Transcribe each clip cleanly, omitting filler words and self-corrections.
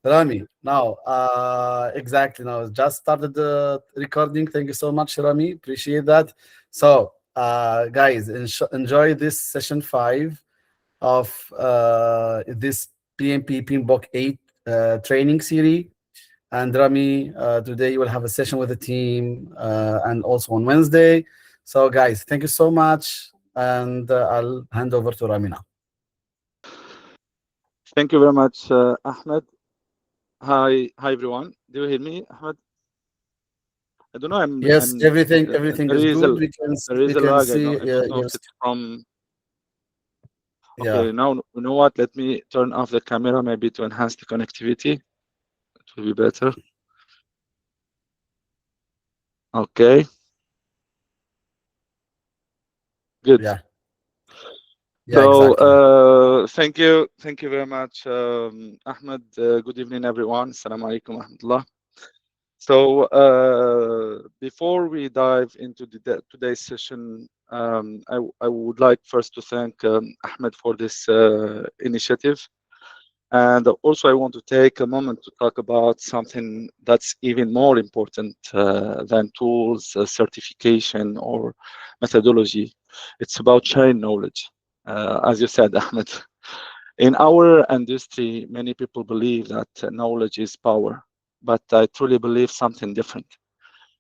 Rami, now, exactly now, just started the recording. Thank you so much, Rami. Appreciate that. So, guys, enjoy this session 5 of this PMP PMBOK 8 training series. And Rami, today you will have a session with the team and also on Wednesday. So, guys, thank you so much. And I'll hand over to Rami now. Thank you very much, Ahmed. Hi, everyone. Do you hear me, Ahmed? I don't know. Yes, everything There is is good. a We can lag. see I don't know if yes, it's from. yeah, Okay, now you know what? Let me turn off the camera maybe to enhance the connectivity. It will be better. Okay, good. yeah, yeah, So exactly. thank you very much, Ahmed. Good evening, everyone. Assalamu alaikum warahmatullah. So before we dive into today's session, I would like first to thank Ahmed for this initiative. And also I want to take a moment to talk about something that's even more important than tools, certification, or methodology. It's about sharing knowledge. As you said, Ahmed, in our industry, many people believe that knowledge is power, but I truly believe something different.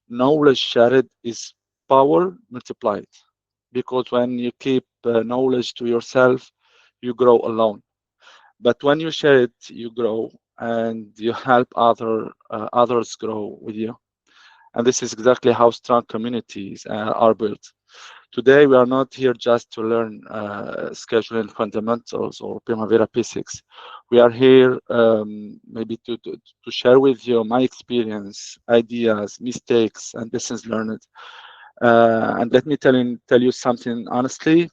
Knowledge shared is power multiplied, because when you keep knowledge to yourself, you grow alone. But when you share it, you grow and you help others grow with you. And this is exactly how strong communities are built. Today, we are not here just to learn scheduling fundamentals or Primavera P6. We are here maybe to share with you my experience, ideas, mistakes, and lessons learned. And let me tell you something honestly.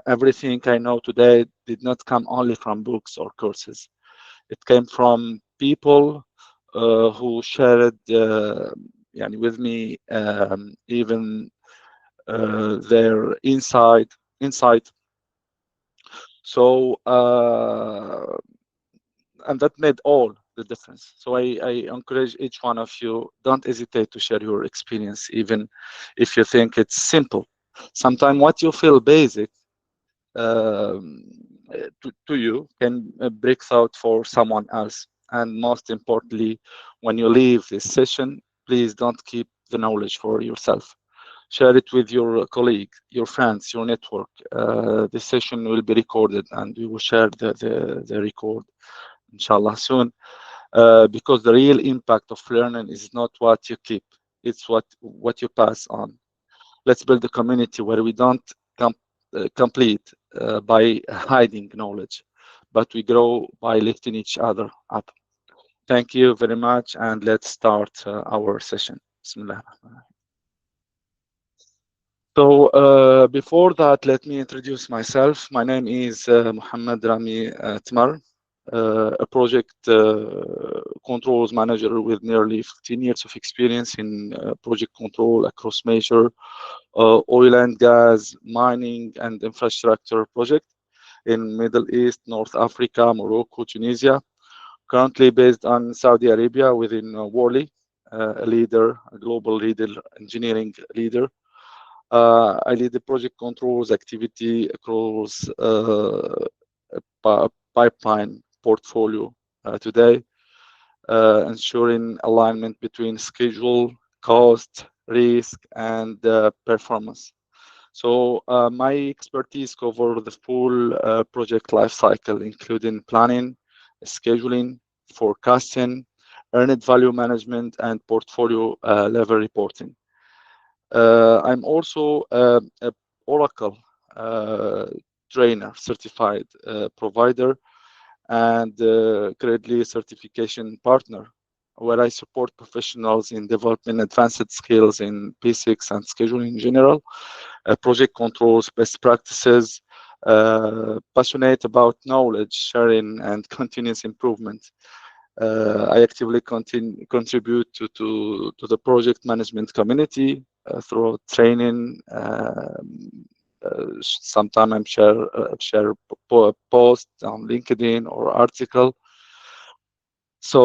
Everything I know today did not come only from books or courses. It came from people who shared with me even their insight. So and that made all the difference. So I encourage each one of you, don't hesitate to share your experience, even if you think it's simple. Sometimes what you feel basic um, to you can break out for someone else. And most importantly, when you leave this session, please don't keep the knowledge for yourself. Share it with your colleague, your friends, your network. This session will be recorded and we will share the record, inshallah, soon. Because the real impact of learning is not what you keep, it's what you pass on. Let's build a community where we don't complete by hiding knowledge, but we grow by lifting each other up. Thank you very much, and let's start our session. Bismillah. So before that, let me introduce myself. My name is Mohammed Rami Tmar, a project controls manager with nearly 15 years of experience in project control across major oil and gas, mining, and infrastructure projects in Middle East, North Africa, Morocco, Tunisia. Currently based on Saudi Arabia within Worley, a global leader, engineering leader. I lead the project controls activity across pipeline portfolio today, ensuring alignment between schedule, cost, risk, and performance. So my expertise covers the full project lifecycle, including planning, scheduling, forecasting, earned value management, and portfolio level reporting. I'm also a Oracle trainer, certified provider, and Credly certification partner, where I support professionals in developing advanced skills in P6 and scheduling in general, project controls, best practices, passionate about knowledge sharing and continuous improvement. I actively contribute to the project management community through training. Sometimes I'm share post on LinkedIn or article. So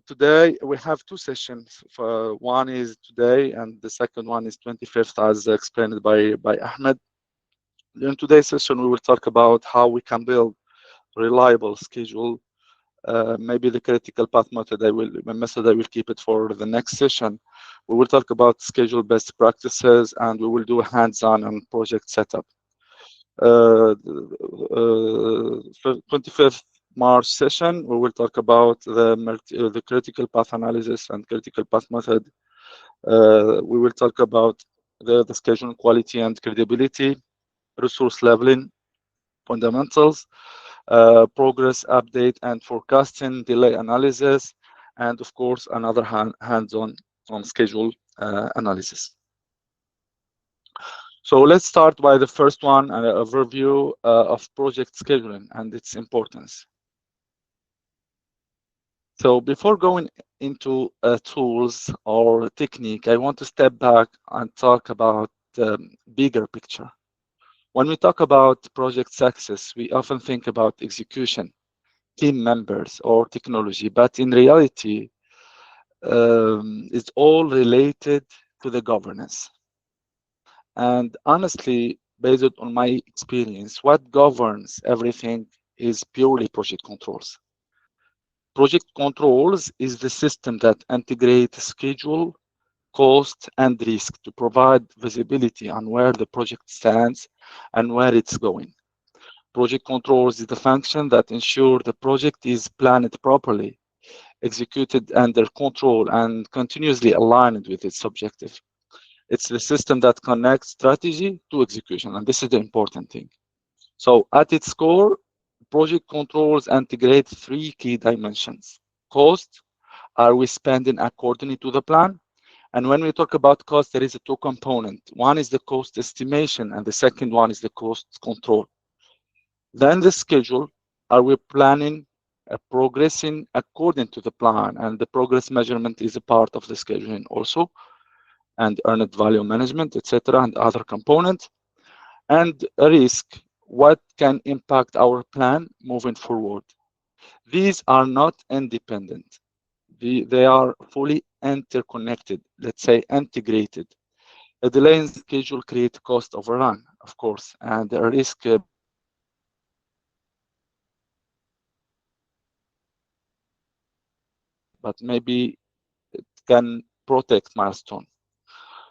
today we have two sessions. One is today, and the second one is 25th, as explained by Ahmed. In today's session, we will talk about how we can build reliable schedule. Maybe the critical path method I will keep it for the next session. We will talk about schedule best practices, and we will do hands-on and project setup. 25th March session, we will talk about the critical path analysis and critical path method. We will talk about the schedule quality and credibility, resource leveling, fundamentals, progress update and forecasting, delay analysis, and of course another hands-on on schedule analysis. So let's start by the first one, an overview of project scheduling and its importance. So before going into tools or technique, I want to step back and talk about the bigger picture. When we talk about project success, we often think about execution, team members, or technology, but in reality, it's all related to the governance. And honestly, based on my experience, what governs everything is purely project controls. Project controls is the system that integrates schedule, cost, and risk to provide visibility on where the project stands and where it's going. Project controls is the function that ensures the project is planned properly, executed under control, and continuously aligned with its objective. It's the system that connects strategy to execution, and this is the important thing. So at its core, project controls integrate three key dimensions. Cost, are we spending according to the plan? And when we talk about cost, there is a two component. One is the cost estimation, and the second one is the cost control. Then the schedule, are we planning, progressing according to the plan? And the progress measurement is a part of the scheduling also, and earned value management, etc., and other components. And risk, what can impact our plan moving forward? These are not independent. They are fully interconnected, let's say integrated. A delay in schedule creates cost overrun, of course, and a risk but maybe it can protect milestone.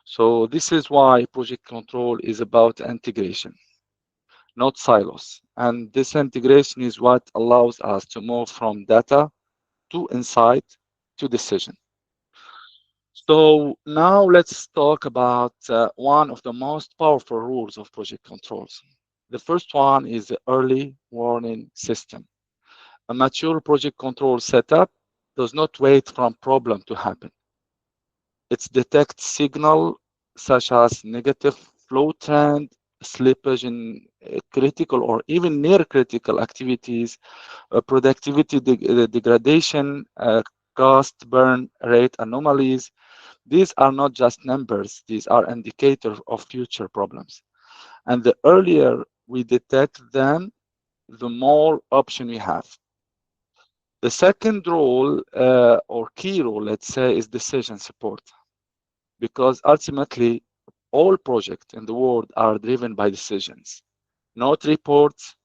So this is why project control is about integration, not silos. And this integration is what allows us to move from data to insight to decision. So now let's talk about one of the most powerful rules of project controls. The first one is the early warning system. A mature project control setup does not wait for a problem to happen. It detects signal such as negative flow trend, slippage in critical or even near critical activities, productivity degradation, cost burn rate anomalies. These are not just numbers, these are indicators of future problems. And the earlier we detect them, the more option we have. The second role or key role, let's say, is decision support. Because ultimately, all projects in the world are driven by decisions, not reports,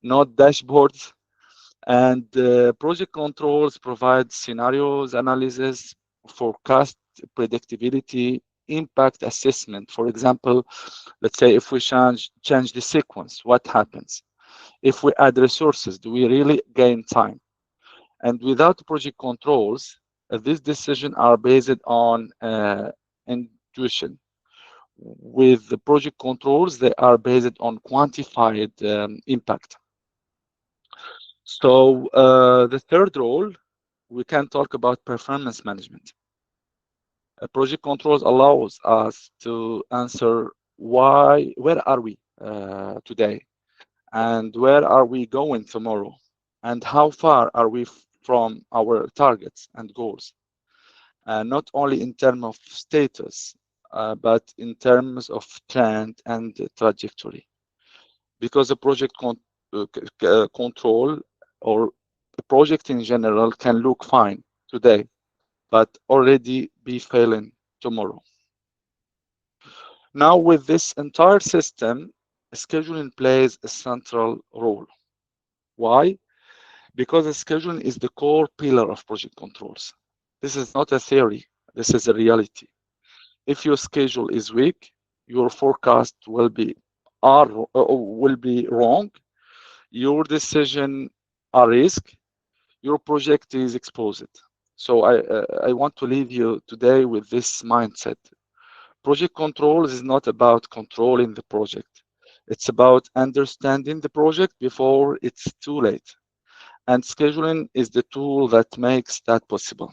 not dashboards. And project controls provide scenarios analysis, forecast predictability, impact assessment. For example, let's say if we change the sequence, what happens? If we add resources, do we really gain time? And without project controls, these decisions are based on intuition. With the project controls, they are based on quantified impact. So the third role, we can talk about performance management. Project controls allows us to answer where are we today, and where are we going tomorrow, and how far are we from our targets and goals. Not only in terms of status, but in terms of trend and trajectory. Because a project control or The project in general can look fine today, but already be failing tomorrow. Now, with this entire system, scheduling plays a central role. Why? Because scheduling is the core pillar of project controls. This is not a theory, this is a reality. If your schedule is weak, your forecast will be wrong, your decision are risk, your project is exposed. So I want to leave you today with this mindset. Project controls is not about controlling the project. It's about understanding the project before it's too late. And scheduling is the tool that makes that possible.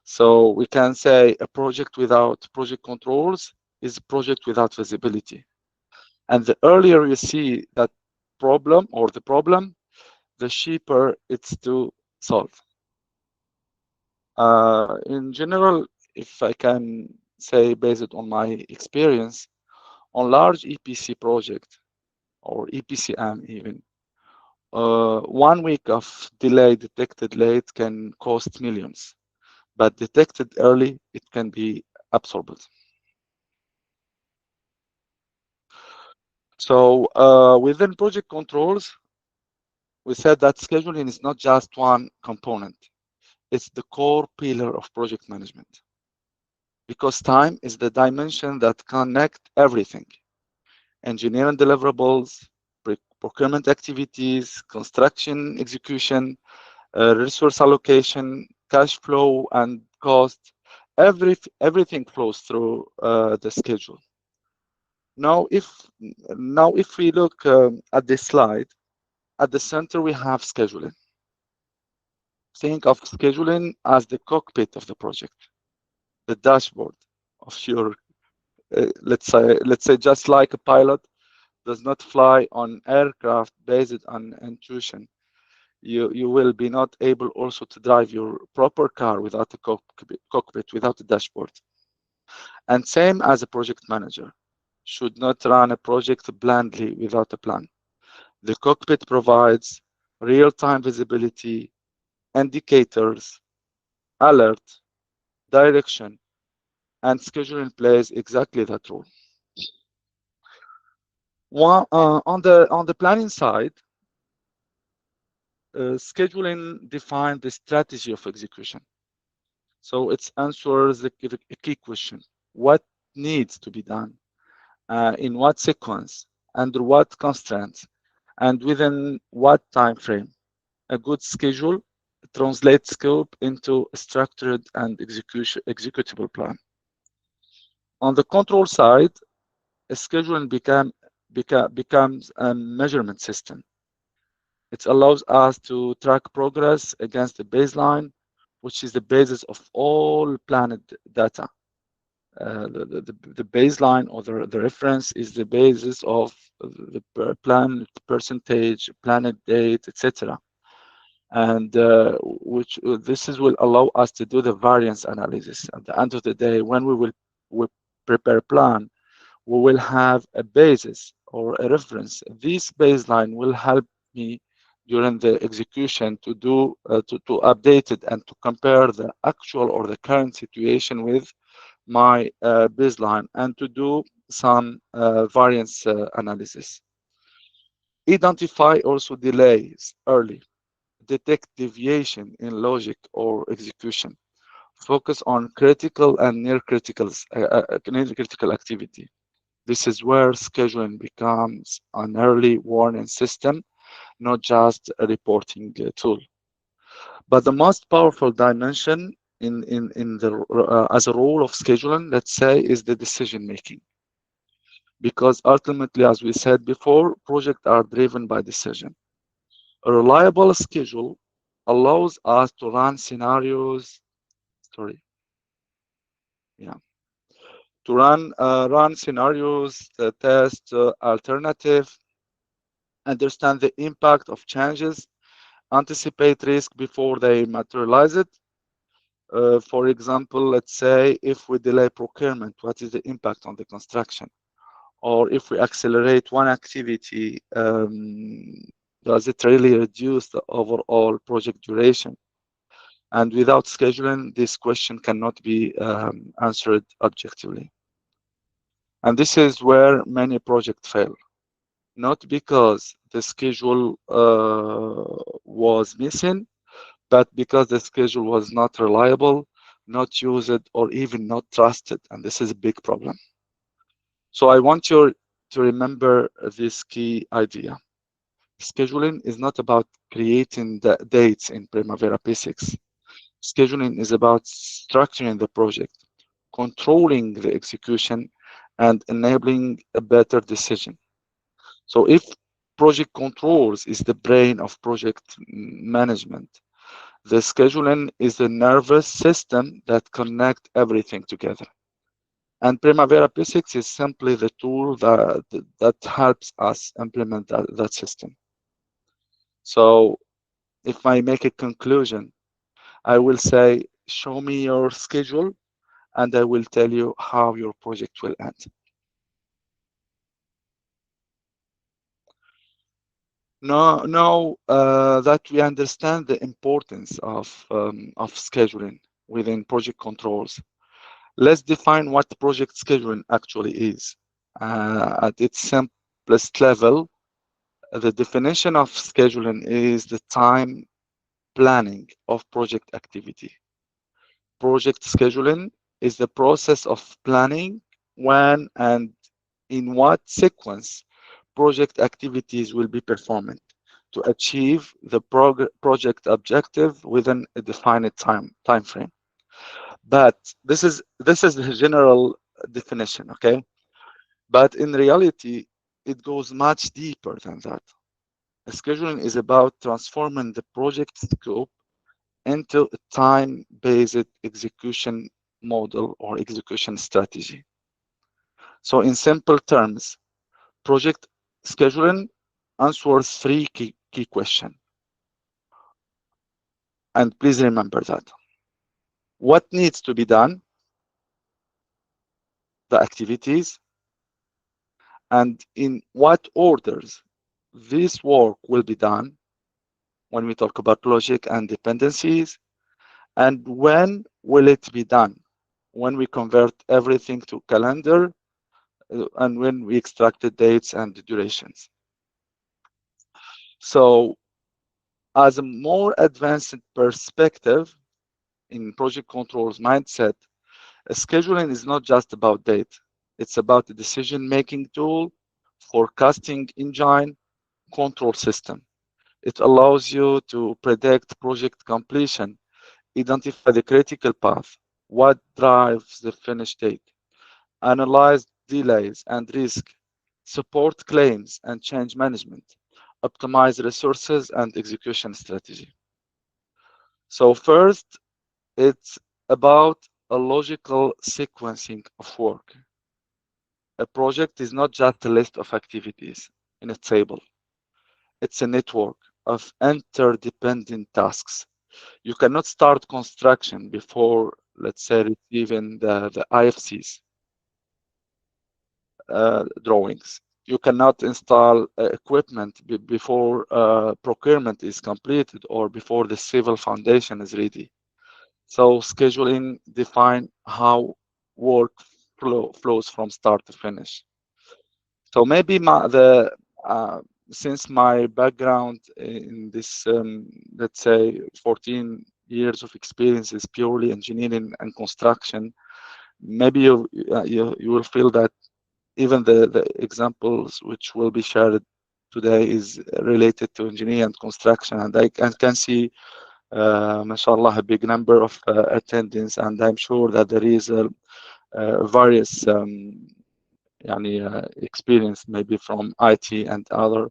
So we can say a project without project controls is a project without visibility. And the earlier you see that problem or the problem, the cheaper it's to solve. In general, if I can say based on my experience, on large EPC project or EPCM even, 1 week of delay detected late can cost millions, but detected early, it can be absorbed. So within project controls, we said that scheduling is not just one component. It's the core pillar of project management. Because time is the dimension that connect everything. Engineering deliverables, procurement activities, construction execution, resource allocation, cash flow, and cost. Everything flows through the schedule. Now, if we look at this slide, at the center we have scheduling. Think of scheduling as the cockpit of the project, the dashboard of your, let's say, just like a pilot does not fly on aircraft based on intuition. You will be not able also to drive your proper car without a cockpit, without a dashboard. And same as a project manager should not run a project blindly without a plan. The cockpit provides real-time visibility, indicators, alert, direction, and scheduling plays exactly that role. On the planning side, scheduling defines the strategy of execution. So it answers the key question: what needs to be done, in what sequence, under what constraints, and within what time frame. A good schedule translates scope into a structured and executable plan. On the control side, a scheduling becomes a measurement system. It allows us to track progress against the baseline, which is the basis of all planned data. The baseline or the reference is the basis of the planned percentage, planned date, etc. And which will allow us to do the variance analysis. At the end of the day, when we prepare a plan, we will have a basis or a reference. This baseline will help me during the execution to do to update it and to compare the actual or the current situation with my baseline and to do some variance analysis. Identify also delays early. Detect deviation in logic or execution. Focus on critical and near critical activity. This is where scheduling becomes an early warning system, not just a reporting tool. But the most powerful dimension as a role of scheduling, let's say, is the decision making. Because ultimately, as we said before, projects are driven by decision. A reliable schedule allows us to run scenarios. Sorry. Yeah. To run scenarios, test alternative, understand the impact of changes, anticipate risk before they materialize it. For example, let's say if we delay procurement, what is the impact on the construction? Or if we accelerate one activity, Does it really reduce the overall project duration? And without scheduling, this question cannot be answered objectively. And this is where many projects fail, not because the schedule was missing, but because the schedule was not reliable, not used, or even not trusted. And this is a big problem. So I want you to remember this key idea. Scheduling is not about creating the dates in Primavera P6. Scheduling is about structuring the project, controlling the execution, and enabling a better decision. So if project controls is the brain of project management, the scheduling is the nervous system that connects everything together. And Primavera P6 is simply the tool that helps us implement that system. So if I make a conclusion, I will say, show me your schedule and I will tell you how your project will end. Now that we understand the importance of scheduling within project controls, let's define what project scheduling actually is. At its simplest level, the definition of scheduling is the time planning of project activity. Project scheduling is the process of planning when and in what sequence project activities will be performed to achieve the project objective within a defined time frame. But this is the general definition, okay? But in reality, it goes much deeper than that. Scheduling is about transforming the project scope into a time-based execution model or execution strategy. So in simple terms, project scheduling answers three key questions. And please remember that. What needs to be done, the activities, and in what orders this work will be done when we talk about logic and dependencies, and when will it be done when we convert everything to calendar and when we extract the dates and the durations. So as a more advanced perspective in project controls mindset, scheduling is not just about date. It's about the decision-making tool, forecasting engine, control system. It allows you to predict project completion, identify the critical path, what drives the finish date, analyze delays and risk, support claims and change management, optimize resources and execution strategy. So first, it's about a logical sequencing of work. A project is not just a list of activities in a table. It's a network of interdependent tasks. You cannot start construction before, let's say, receiving the IFCs drawings. You cannot install equipment before procurement is completed or before the civil foundation is ready. So scheduling define how work flows from start to finish. So maybe uh, since my background in this, let's say, 14 years of experience is purely engineering and construction, maybe you will feel that even the examples which will be shared today is related to engineering and construction, and I can see, mashallah, a big number of attendants, and I'm sure that there is various experience maybe from IT and other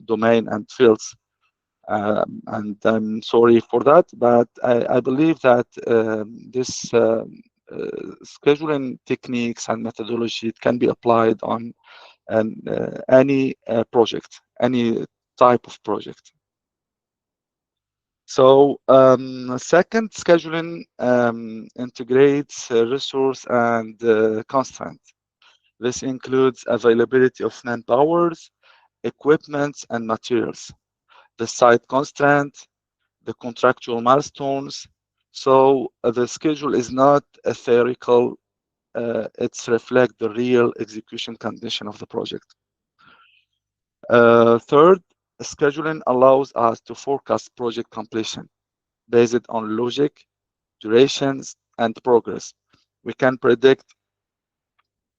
domain and fields. And I'm sorry for that, but I believe that this scheduling techniques and methodology can be applied on any project, any type of project. So second, scheduling integrates resource and constraint. This includes availability of manpowers equipment and materials, the site constraint, the contractual milestones. So the schedule is not a theoretical, it's reflect the real execution condition of the project. Third, scheduling allows us to forecast project completion based on logic, durations, and progress. We can predict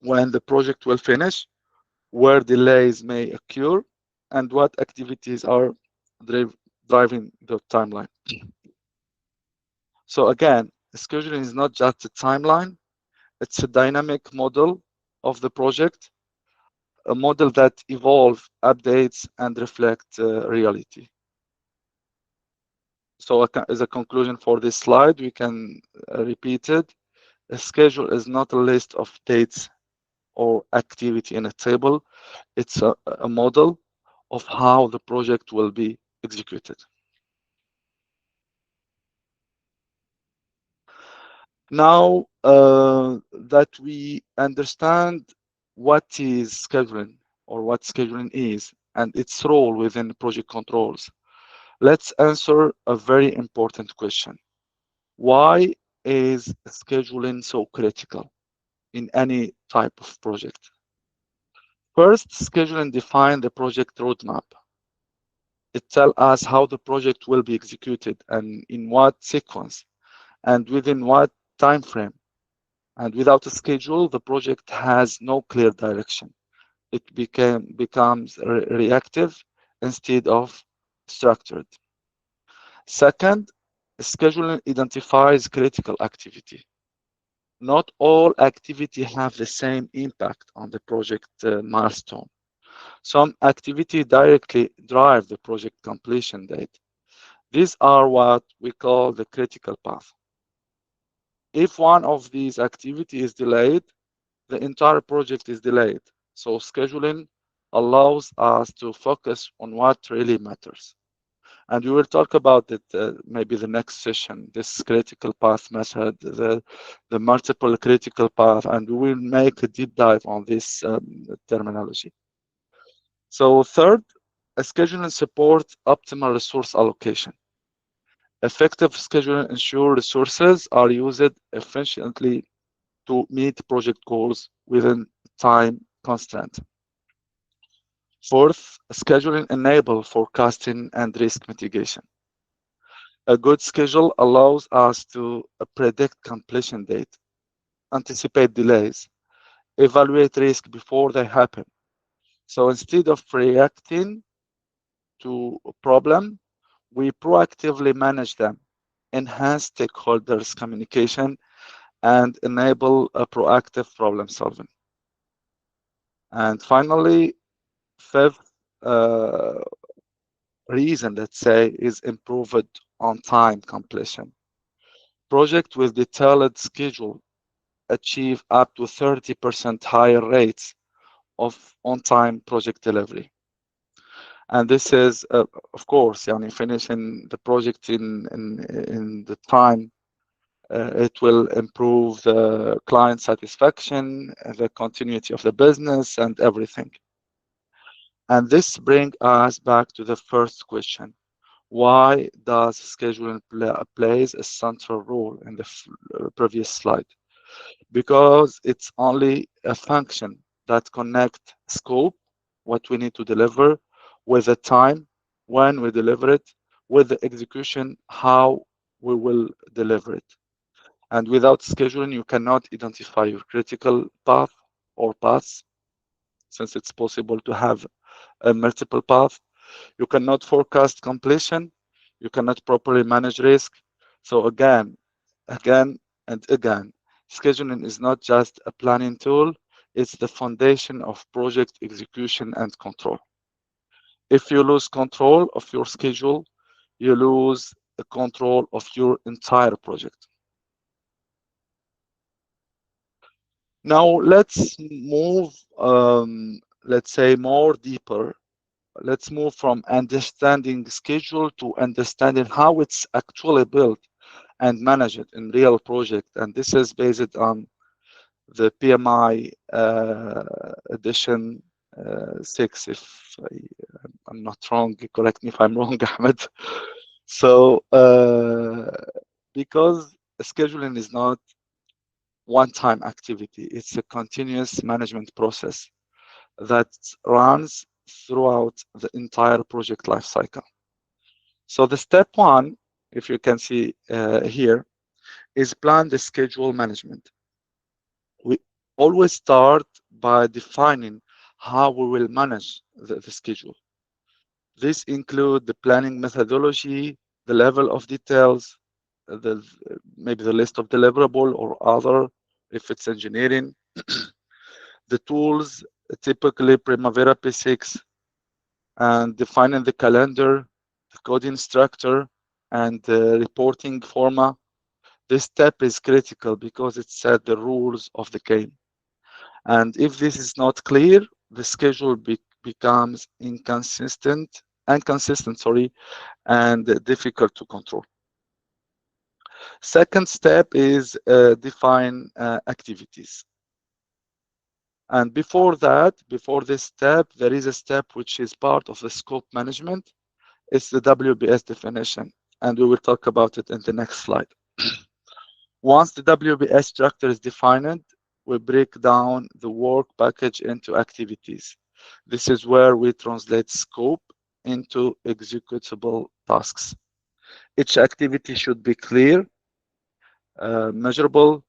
when the project will finish, where delays may occur, and what activities are driving the timeline. So again, scheduling is not just a timeline, it's a dynamic model of the project, a model that evolves, updates, and reflects reality. So as a conclusion for this slide, we can repeat it. A schedule is not a list of dates or activity in a table. It's a model of how the project will be executed. Now that we understand what is scheduling or what scheduling is and its role within project controls, let's answer a very important question. Why is scheduling so critical in any type of project? First, scheduling defines the project roadmap. It tells us how the project will be executed and in what sequence and within what time frame. And without a schedule, the project has no clear direction. It becomes reactive instead of structured. Second, scheduling identifies critical activity. Not all activity have the same impact on the project milestone. Some activity directly drive the project completion date. These are what we call the critical path. If one of these activities is delayed, the entire project is delayed. So scheduling allows us to focus on what really matters. And we will talk about it maybe the next session, this critical path method, the multiple critical path, and we will make a deep dive on this terminology. So third, scheduling supports optimal resource allocation. Effective scheduling ensures resources are used efficiently to meet project goals within time constraint. Fourth, scheduling enables forecasting and risk mitigation. A good schedule allows us to predict completion date, anticipate delays, evaluate risk before they happen. So instead of reacting to a problem, we proactively manage them, enhance stakeholders' communication, and enable a proactive problem solving. And finally, fifth reason, let's say, is improved on-time completion. Project with detailed schedule achieve up to 30% higher rates of on-time project delivery. And this is, of course, finishing the project in the time. It will improve the client satisfaction, the continuity of the business, and everything. And this brings us back to the first question. Why does scheduling plays a central role in the previous slide? Because it's only a function that connects scope, what we need to deliver, with the time, when we deliver it, with the execution, how we will deliver it. And without scheduling, you cannot identify your critical path or paths, since it's possible to have a multiple path. You cannot forecast completion. You cannot properly manage risk. So again, and again, scheduling is not just a planning tool, it's the foundation of project execution and control. If you lose control of your schedule, you lose the control of your entire project. Now let's move, let's say, more deeper. Let's move from understanding schedule to understanding how it's actually built and managed in real project. And this is based on the PMI edition 6, if I'm not wrong. Correct me if I'm wrong, Ahmed. So, because scheduling is not one-time activity, it's a continuous management process that runs throughout the entire project lifecycle. So the step one, if you can see here, is plan the schedule management. We always start by defining how we will manage the schedule. This includes the planning methodology, the level of details, the maybe the list of deliverable or other, if it's engineering, the tools, typically Primavera P6, and defining the calendar, the coding structure, and the reporting format. This step is critical because it sets the rules of the game. And if this is not clear, the schedule becomes inconsistent, sorry, and difficult to control. Second step is define activities. And before that, before this step, there is a step which is part of the scope management. It's the WBS definition, and we will talk about it in the next slide. Once the WBS structure is defined, we break down the work package into activities. This is where we translate scope into executable tasks. Each activity should be clear, measurable,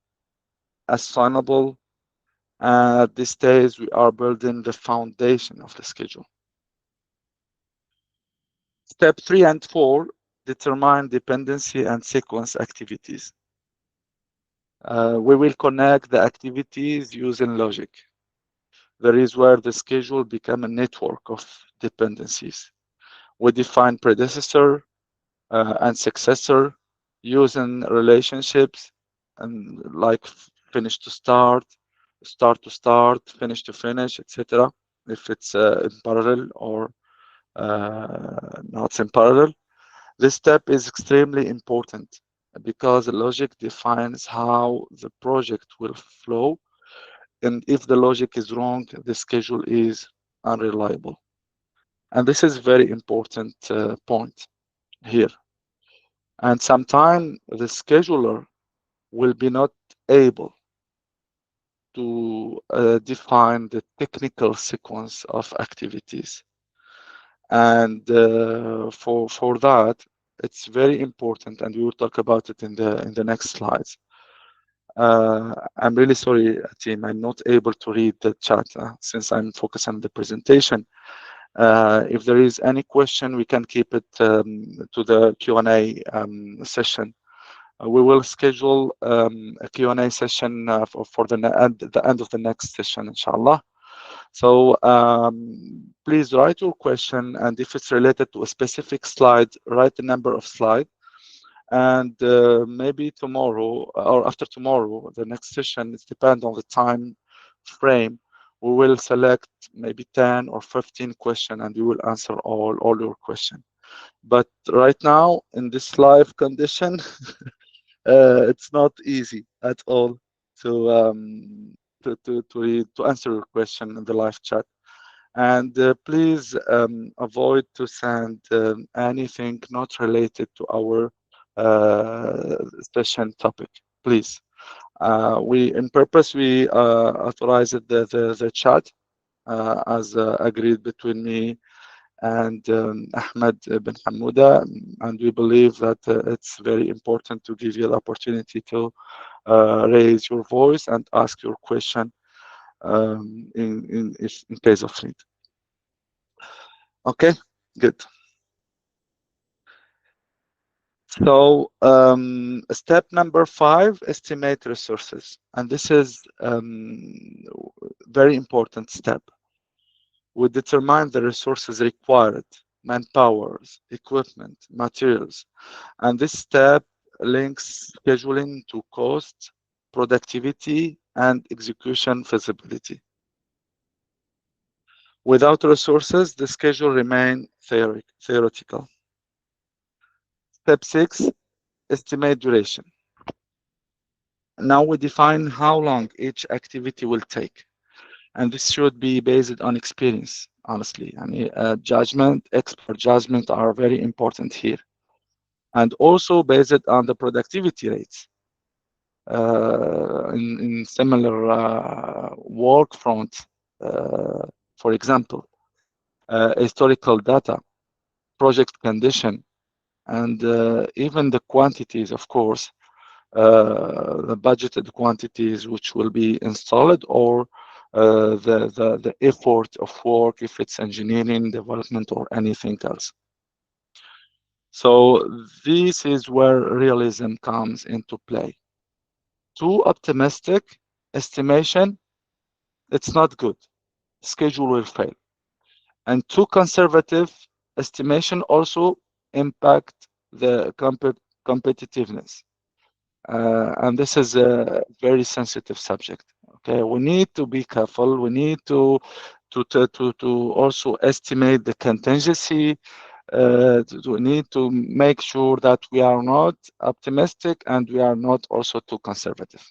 assignable. At this stage, we are building the foundation of the schedule. Step 3 and 4 determine dependency and sequence activities. We will connect the activities using logic. There is where the schedule becomes a network of dependencies. We define predecessor and successor using relationships and like finish to start, start to start, finish to finish, etc. If it's in parallel or not in parallel. This step is extremely important because logic defines how the project will flow, and if the logic is wrong, the schedule is unreliable. And this is very important point here. And sometimes the scheduler will be not able to define the technical sequence of activities. And for that, it's very important, and we will talk about it in the next slides. I'm really sorry, team. I'm not able to read the chat since I'm focused on the presentation. If there is any question, we can keep it to the Q&A session. We will schedule a Q&A session for the end of the next session, inshallah. So please write your question, and if it's related to a specific slide, write the number of slide. And maybe tomorrow or after tomorrow, the next session, it depends on the time frame. We will select maybe 10 or 15 questions, and we will answer all your questions. But right now, in this live condition, it's not easy at all to answer your question in the live chat. And please avoid to send anything not related to our session topic, please. We authorized the chat as agreed between me and Ahmed bin Hamouda, and we believe that it's very important to give you the opportunity to raise your voice and ask your question in case of need. Okay, good. So step number 5, estimate resources. And this is very important step. We determine the resources required, manpower, equipment, materials. And this step links scheduling to cost, productivity, and execution feasibility. Without resources, the schedule remains theoretical. Step 6, estimate duration. Now we define how long each activity will take. and this should be based on experience, honestly. I mean, judgment, expert judgment are very important here, and also based on the productivity rates. In similar work front, for example, historical data, project condition, and even the quantities, of course, the budgeted quantities which will be installed, or the effort of work, if it's engineering, development, or anything else. So this is where realism comes into play. Too optimistic estimation, it's not good. Schedule will fail. And too conservative estimation also impact the competitiveness. And this is a very sensitive subject. Okay, we need to be careful. We need to also estimate the contingency. We need to make sure that we are not optimistic and we are not also too conservative.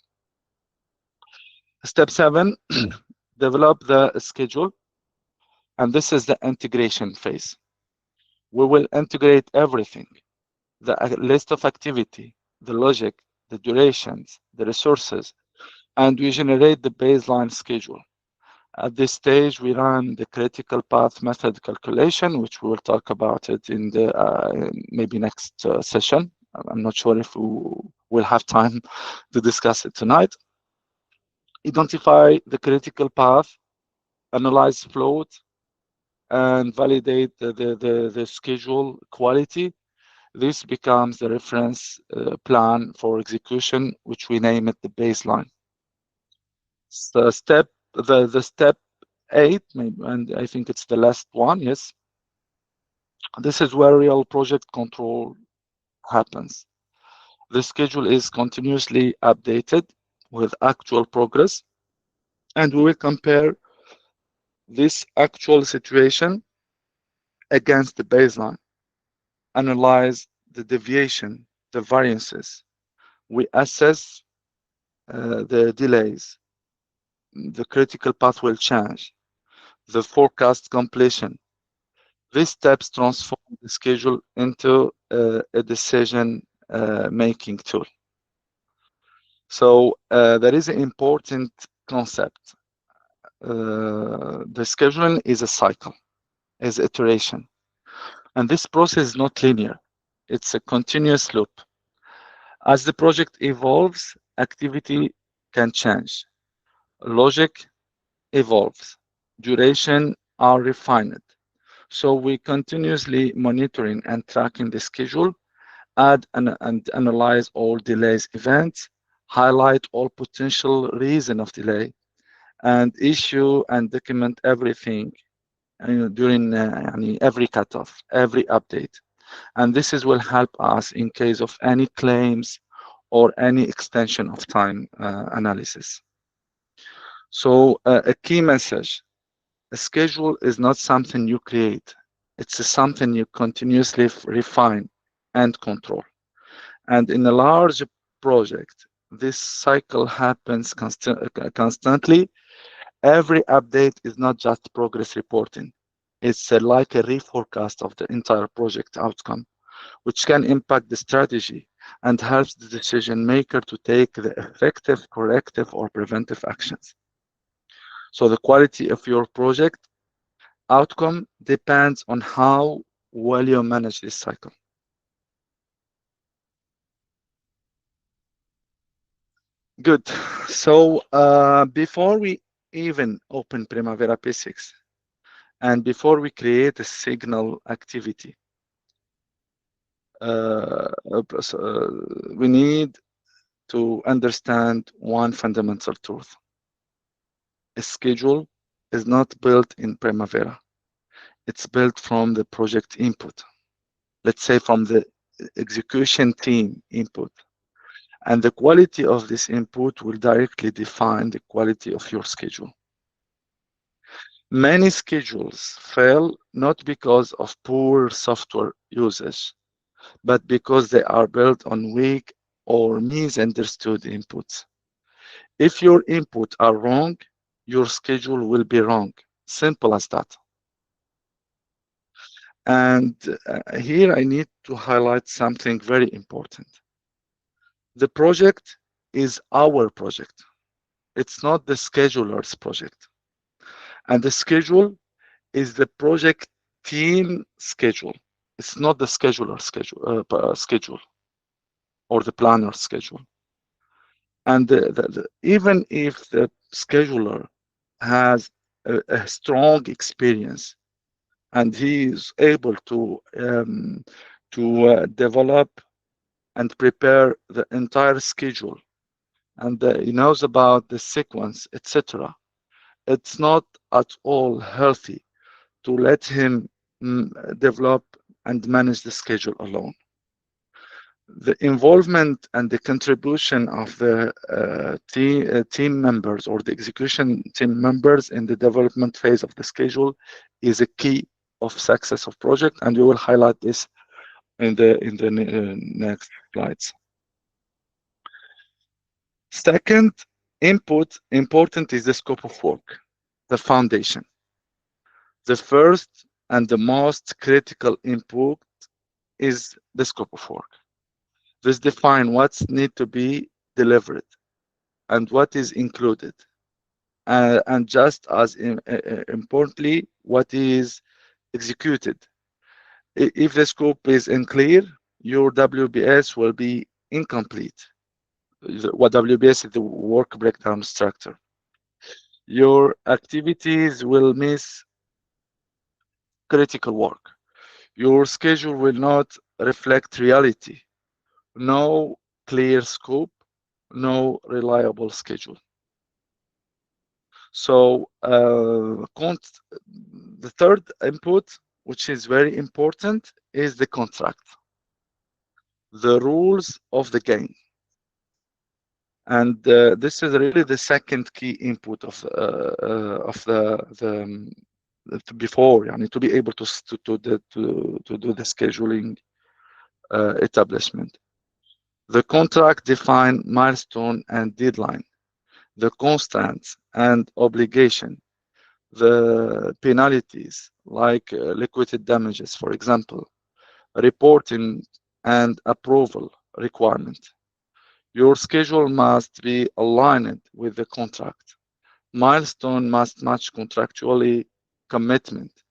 Step 7, develop the schedule. And this is the integration phase. We will integrate everything, the list of activity, the logic, the durations, the resources, and we generate the baseline schedule. At this stage, we run the critical path method calculation, which we will talk about it in the maybe next session. I'm not sure if we will have time to discuss it tonight. Identify the critical path, analyze float, and validate the schedule quality. This becomes the reference plan for execution, which we name it the baseline. So the step 8, maybe, and I think it's the last one, yes. This is where real project control happens. The schedule is continuously updated with actual progress, and we will compare this actual situation against the baseline, analyze the deviation, the variances. We assess the delays, the critical path will change, the forecast completion. These steps transform the schedule into a decision making tool. So there is an important concept. The scheduling is a cycle, is iteration. And this process is not linear. It's a continuous loop. As the project evolves, activity can change. Logic evolves. Duration are refined. So we continuously monitoring and tracking the schedule, add and analyze all delays events, highlight all potential reason of delay, and issue and document everything during every cutoff, every update. And this will help us in case of any claims or any extension of time analysis. So a key message, a schedule is not something you create. It's something you continuously refine and control. And in a large project, this cycle happens constantly. Every update is not just progress reporting. It's like a reforecast of the entire project outcome, which can impact the strategy and helps the decision maker to take the effective, corrective, or preventive actions. So the quality of your project outcome depends on how well you manage this cycle. Good. So before we even open Primavera P6 and before we create a signal activity, we need to understand one fundamental truth. A schedule is not built in Primavera. It's built from the project input. Let's say from the execution team input. And the quality of this input will directly define the quality of your schedule. Many schedules fail not because of poor software usage, but because they are built on weak or misunderstood inputs. If your inputs are wrong, your schedule will be wrong. Simple as that. And here I need to highlight something very important. The project is our project. It's not the scheduler's project. And the schedule is the project team schedule. It's not the schedule or the planner schedule. And even if the scheduler has a strong experience and he is able to develop and prepare the entire schedule, and he knows about the sequence, etc., it's not at all healthy to let him develop and manage the schedule alone. The involvement and the contribution of the team members or the execution team members in the development phase of the schedule is a key of success of project, and we will highlight this in the next slides. Second important is the scope of work, the foundation. The first and the most critical input is the scope of work. This defines what needs to be delivered and what is included, and just as importantly, what is executed. If the scope is unclear, your WBS will be incomplete. What WBS is the work breakdown structure. Your activities will miss critical work. Your schedule will not reflect reality. No clear scope, no reliable schedule. So the third input, which is very important, is the contract, the rules of the game. And this is really the second key input of the before, yani, to be able to do the scheduling establishment. The contract define milestone and deadline, the constants and obligation, the penalties like liquidated damages, for example, reporting and approval requirement. Your schedule must be aligned with the contract. Milestone must match contractually commitment.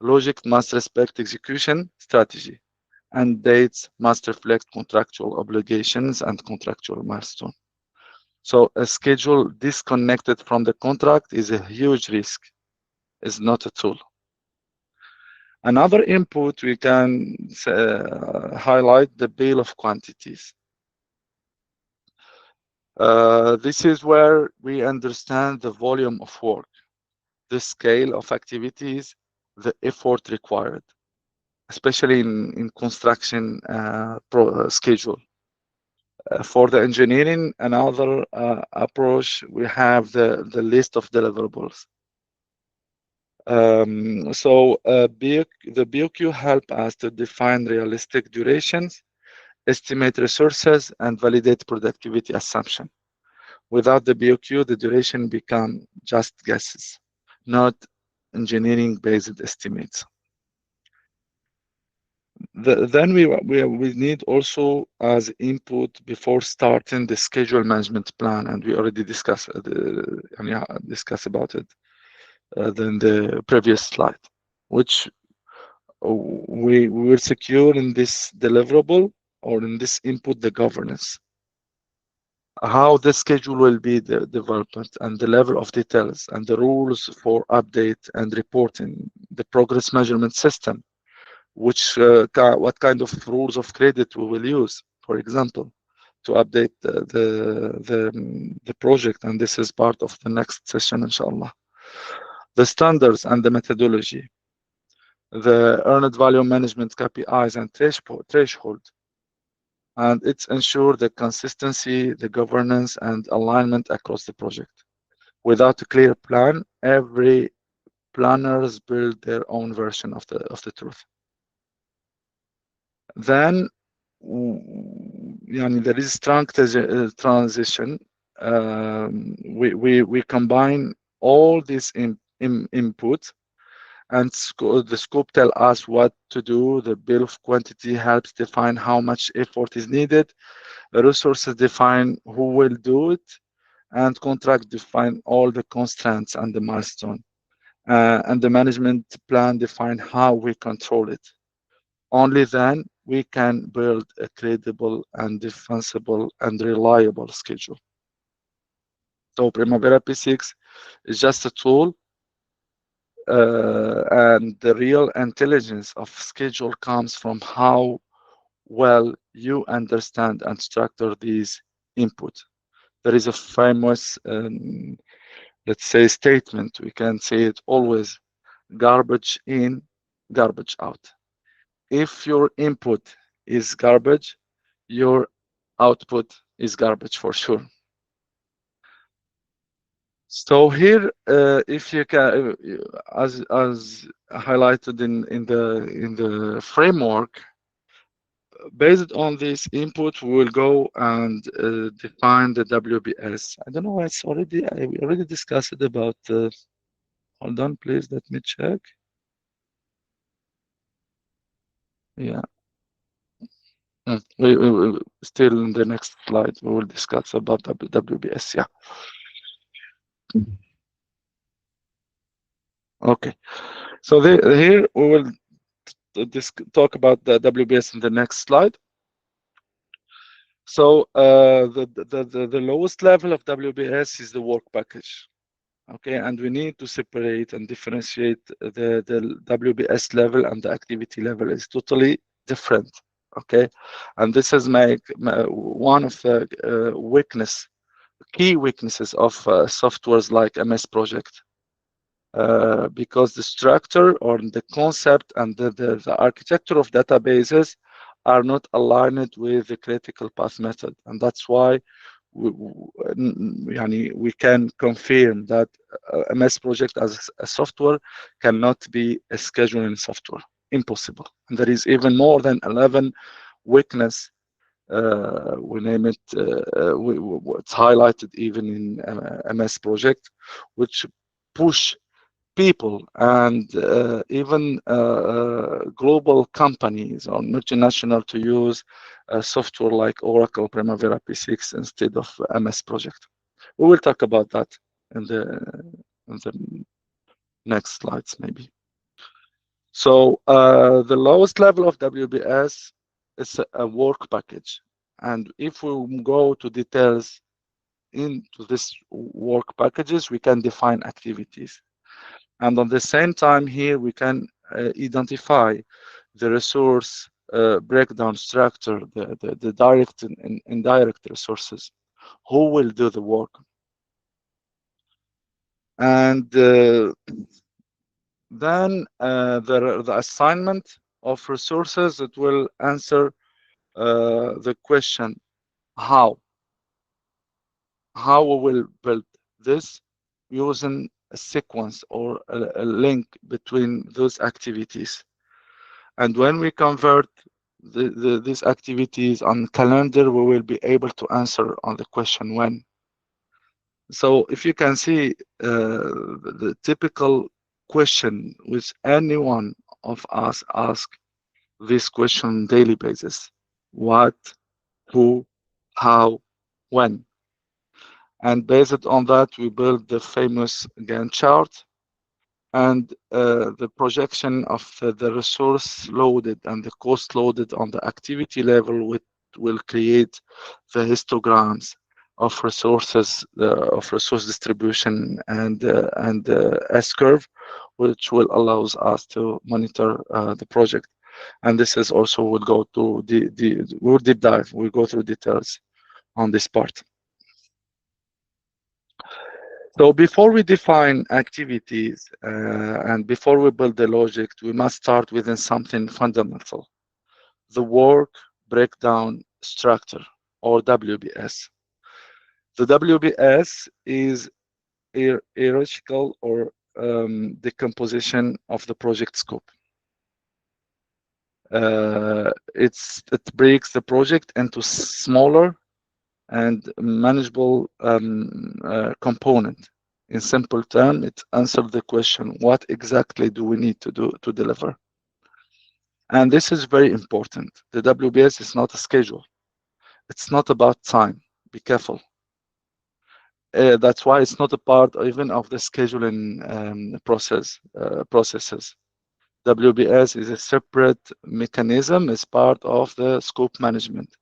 Logic must respect execution strategy, and dates must reflect contractual obligations and contractual milestone. So a schedule disconnected from the contract is a huge risk. It's not a tool. Another input we can highlight the bill of quantities. This is where we understand the volume of work, the scale of activities, the effort required, especially in construction schedule. For the engineering, another approach, we have the list of deliverables. The BOQ help us to define realistic durations, estimate resources, and validate productivity assumption. Without the BOQ, the duration become just guesses, not engineering-based estimates. Then we need also as input before starting the schedule management plan, and we already discussed about it in the previous slide, which we will secure in this deliverable or in this input the governance, how the schedule will be the development and the level of details and the rules for update and reporting, the progress measurement system, which what kind of rules of credit we will use, for example, to update the project, and this is part of the next session, inshallah. The standards and the methodology, the earned value management KPIs and threshold, and it's ensure the consistency, the governance, and alignment across the project. Without a clear plan, every planners build their own version of the truth. Then there is strong transition. We combine all this input, and the scope tell us what to do. The bill of quantity helps define how much effort is needed. The resources define who will do it, and contract define all the constraints and the milestone. And the management plan define how we control it. Only then we can build a credible and defensible and reliable schedule. So Primavera P6 is just a tool, and the real intelligence of schedule comes from how well you understand and structure these input. There is a famous, let's say, statement. We can say it always: garbage in, garbage out. If your input is garbage, your output is garbage for sure. So here, if you can, as highlighted in the framework, based on this input, we will go and define the WBS. I don't know. We already discussed it about. Hold on, please. Let me check. Yeah. We still in the next slide. We will discuss about WBS. Yeah. Okay. So here we will talk about the WBS in the next slide. So the lowest level of WBS is the work package. Okay, and we need to separate and differentiate the WBS level and the activity level is totally different. Okay, and this is one of the key weaknesses of softwares like MS Project. Because the structure or the concept and the architecture of databases are not aligned with the critical path method. And that's why we can confirm that MS Project as a software cannot be a scheduling software. Impossible. And there is even more than 11 weakness. We name it, it's highlighted even in MS Project, which push people and even global companies or multinational to use a software like Oracle Primavera P6 instead of MS Project. We will talk about that in the next slides maybe. So the lowest level of WBS is a work package. And if we go to details into this work packages, we can define activities. And at the same time here, we can identify the resource breakdown structure, the direct and indirect resources, who will do the work. And then the assignment of resources that will answer the question, how we will build this using a sequence or a link between those activities. And when we convert these activities on calendar, we will be able to answer on the question when. So if you can see the typical question which any one of us ask this question on daily basis: what, who, how, when. And based on that, we build the famous Gantt chart and the projection of the resource loaded and the cost loaded on the activity level, which will create the histograms of resources, of resource distribution and S-curve, which will allows us to monitor the project. And this is also will go to we'll deep dive. We'll go through details on this part. So before we define activities and before we build the logic, we must start within something fundamental: the work breakdown structure, or WBS. The WBS is a hierarchical or decomposition of the project scope. It breaks the project into smaller and manageable component. In simple terms, it answers the question, what exactly do we need to do to deliver? And this is very important. The WBS is not a schedule. It's not about time. Be careful. That's why it's not a part even of the scheduling processes. WBS is a separate mechanism, as part of the scope management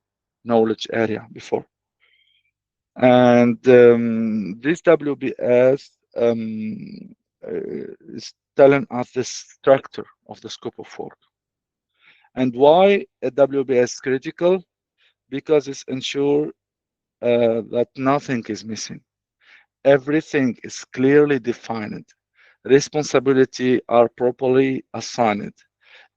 knowledge area before. And this WBS is telling us the structure of the scope of work. And why a WBS is critical? Because it's ensure that nothing is missing. Everything is clearly defined. Responsibility are properly assigned.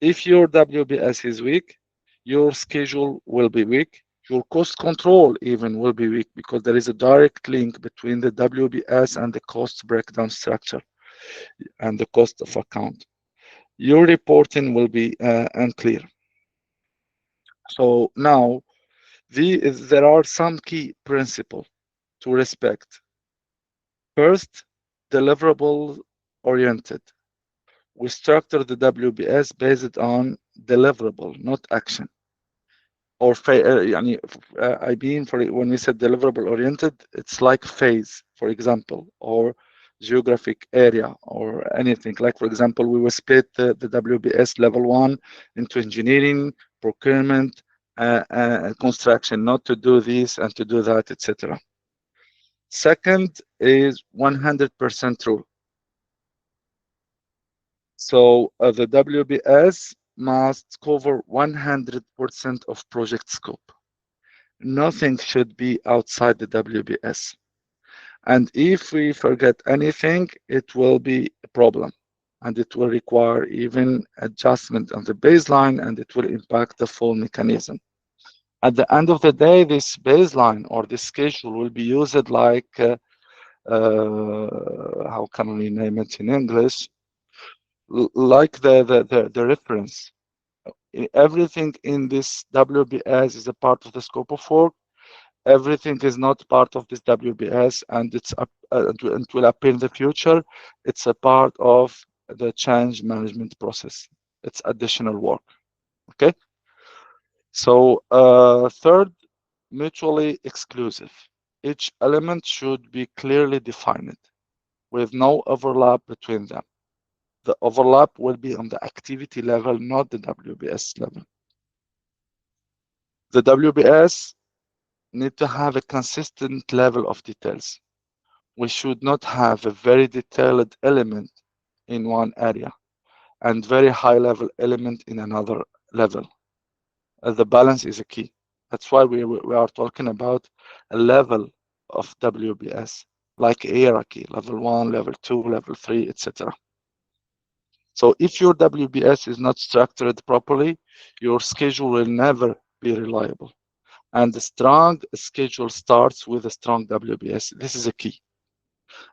If your WBS is weak, your schedule will be weak. Your cost control even will be weak, because there is a direct link between the WBS and the cost breakdown structure and the cost of account. Your reporting will be unclear. So now there are some key principles to respect. First, deliverable oriented. We structure the WBS based on deliverable, not action. Or I mean, for when we said deliverable oriented, it's like phase, for example, or geographic area, or anything. Like, for example, we will split the WBS level 1 into engineering, procurement, construction, not to do this and to do that, etc. Second is 100% rule. So the WBS must cover 100% of project scope. Nothing should be outside the WBS. And if we forget anything, it will be a problem. And it will require even adjustment on the baseline, and it will impact the full mechanism. At the end of the day, this baseline or this schedule will be used like, how can we name it in English? Like the reference. Everything in this WBS is a part of the scope of work. Everything is not part of this WBS, and it will appear in the future. It's a part of the change management process. It's additional work. Okay. So third, mutually exclusive. Each element should be clearly defined with no overlap between them. The overlap will be on the activity level, not the WBS level. The WBS need to have a consistent level of details. We should not have a very detailed element in one area and very high level element in another level. The balance is a key. That's why we are talking about a level of WBS, like a hierarchy, level 1, level 2, level 3, etc. So if your WBS is not structured properly, your schedule will never be reliable. And the strong schedule starts with a strong WBS. This is a key.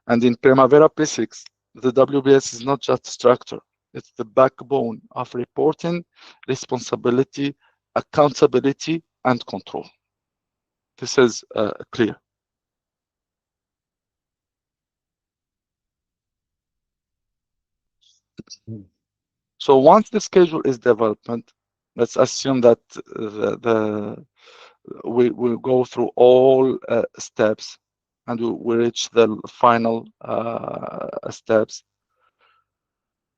And in Primavera P6, the WBS is not just structure. It's the backbone of reporting, responsibility, accountability, and control. This is clear. So once the schedule is developed, let's assume that we will go through all steps, and we reach the final steps.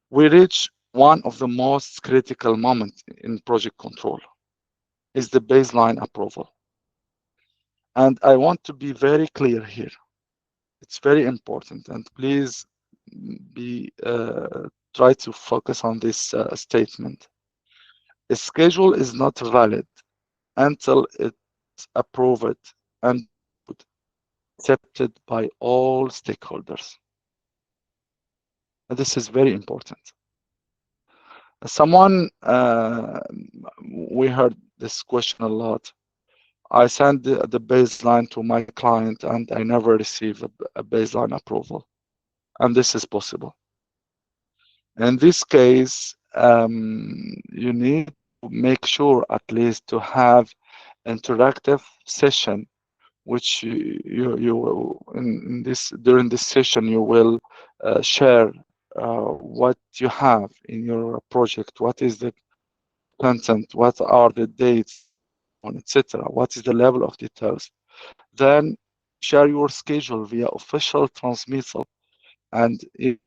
We reach one of the most critical moments in project control, is the baseline approval. And I want to be very clear here. It's very important, and please try to focus on this statement. A schedule is not valid until it's approved and accepted by all stakeholders. And this is very important. We heard this question a lot. I send the baseline to my client and I never receive a baseline approval. And this is possible. In this case, you need to make sure at least to have interactive session which you will in this during this session you will share what you have in your project, what is the content, what are the dates, etc. What is the level of details? Then share your schedule via official transmittal, and if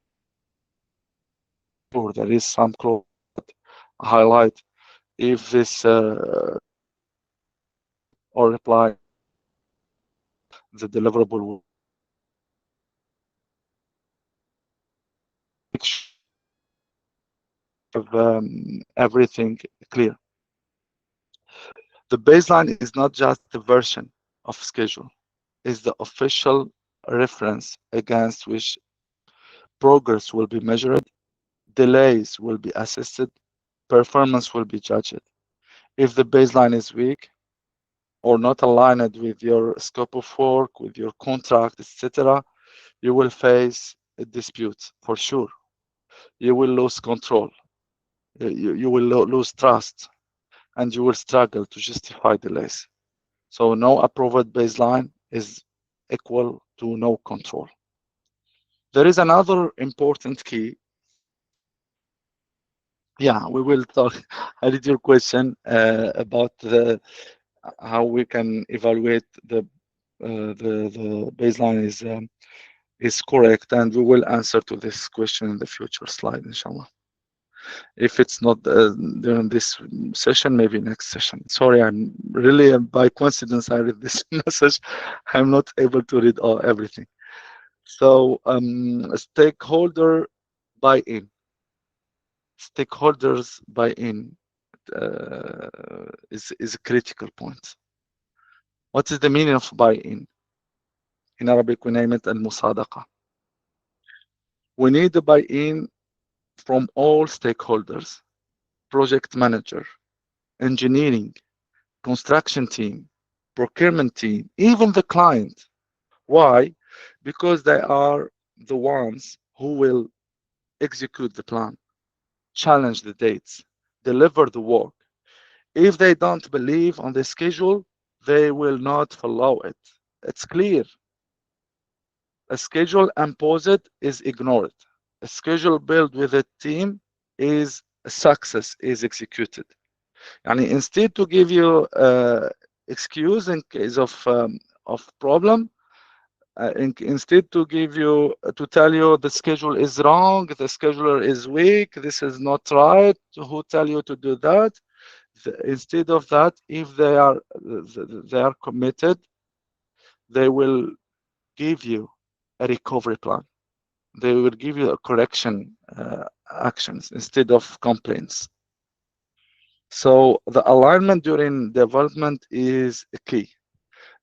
there is some clause highlight if this or reply the deliverable will make sure of everything clear. The baseline is not just a version of schedule, it's the official reference against which progress will be measured, delays will be assessed, performance will be judged. If the baseline is weak or not aligned with your scope of work, with your contract, etc., you will face a dispute for sure. You will lose control. You will lose trust, and you will struggle to justify delays. So no approved baseline is equal to no control. There is another important key. Yeah, we will talk. I read your question about how we can evaluate the baseline is correct, and we will answer to this question in the future slide, inshallah. If it's not during this session, maybe next session. Sorry, I'm really by coincidence I read this message. I'm not able to read everything. So stakeholder buy-in, stakeholders buy-in is a critical point. What is the meaning of buy-in? In Arabic, we name it al-musadaqa. We need the buy-in from all stakeholders: project manager, engineering, construction team, procurement team, even the client. Why? Because they are the ones who will execute the plan, challenge the dates, deliver the work. If they don't believe on the schedule, they will not follow it. It's clear. A schedule imposed is ignored. A schedule built with a team is a success, is executed. And instead to give you excuse in case of problem, instead to give you to tell you the schedule is wrong, the scheduler is weak, this is not right, who tell you to do that? Instead of that, if they are committed, they will give you a recovery plan. They will give you a correction actions instead of complaints. So the alignment during development is a key.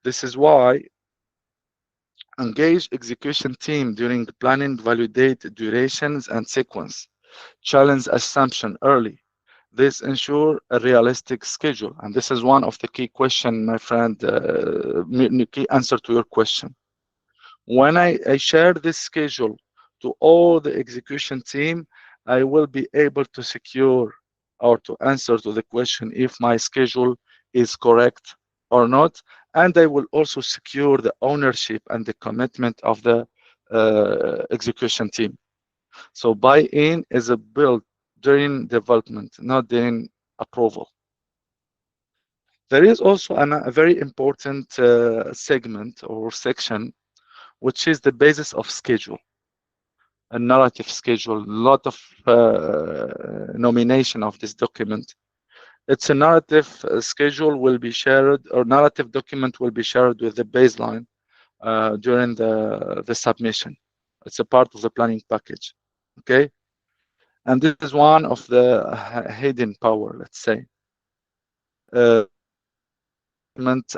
This is why engage execution team during the planning, validate durations and sequence, challenge assumption early. This ensure a realistic schedule. And this is one of the key question, my friend, key answer to your question. When I share this schedule to all the execution team, I will be able to secure or to answer to the question if my schedule is correct or not. And I will also secure the ownership and the commitment of the execution team. So buy-in is a build during development, not during approval. There is also a very important segment or section, which is the basis of schedule, a narrative schedule, a lot of nomination of this document. It's a narrative schedule will be shared, or narrative document will be shared with the baseline during the submission. It's a part of the planning package, okay? And this is one of the hidden power, let's say.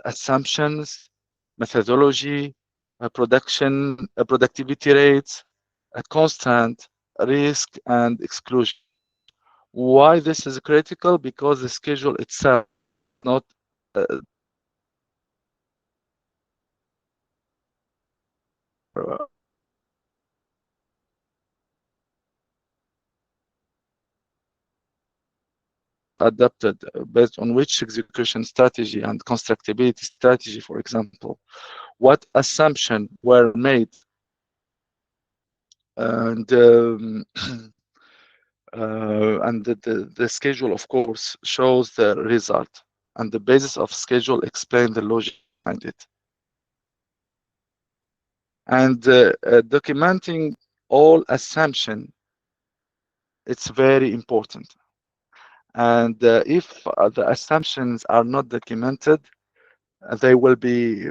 Assumptions, methodology, productivity rates, a constant risk and exclusion. Why this is critical? Because the schedule itself not adapted based on which execution strategy and constructability strategy, for example, what assumption were made, and the schedule, of course, shows the result, and the basis of schedule explain the logic behind it. And documenting all assumption, it's very important. And if the assumptions are not documented, they will be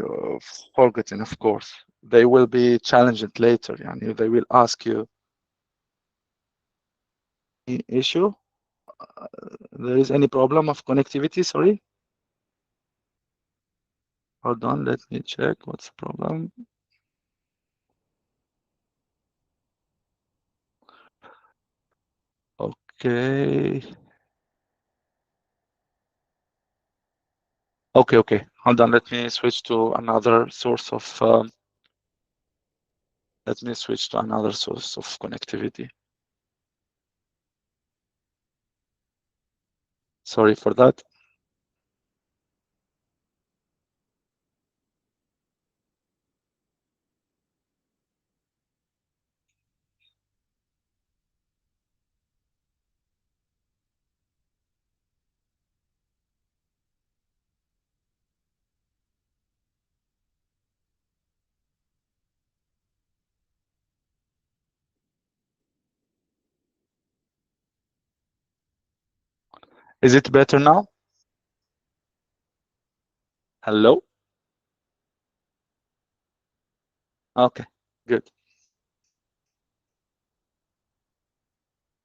forgotten, of course. They will be challenged later. Yani they will ask you, issue? There is any problem of connectivity? Sorry. Hold on, let me check what's the problem. Okay. Okay. Hold on, let me switch to another source of connectivity. Sorry for that. Is it better now? Hello? Okay, good.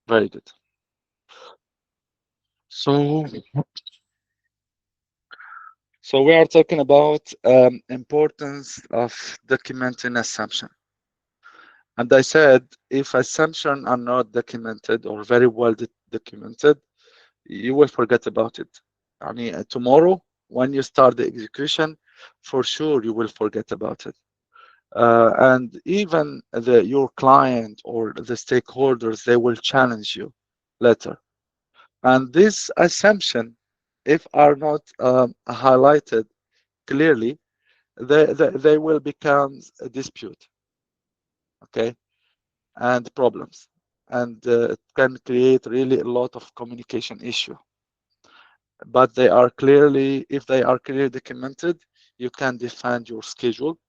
Very good. So we are talking about importance of documenting assumption. And I said, if assumptions are not documented or very well documented, you will forget about it. I mean, tomorrow, when you start the execution, for sure you will forget about it. And even your client or the stakeholders, they will challenge you later. And this assumption, if are not highlighted clearly, they will become a dispute, okay, and problems, and it can create really a lot of communication issue. But they are clearly, if they are clearly documented, you can defend your schedule,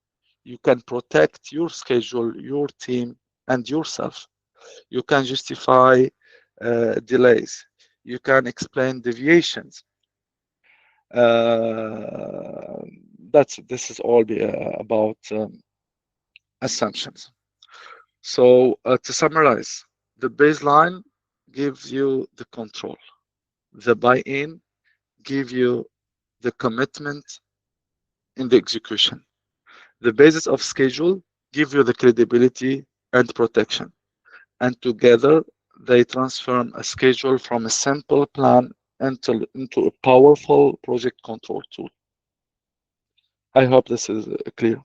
you can protect your schedule, your team, and yourself. You can justify delays. You can explain deviations. This is all about assumptions. So to summarize, the baseline gives you the control. The buy-in gives you the commitment in the execution. The basis of schedule give you the credibility and protection. And together, they transform a schedule from a simple plan into a powerful project control tool. I hope this is clear.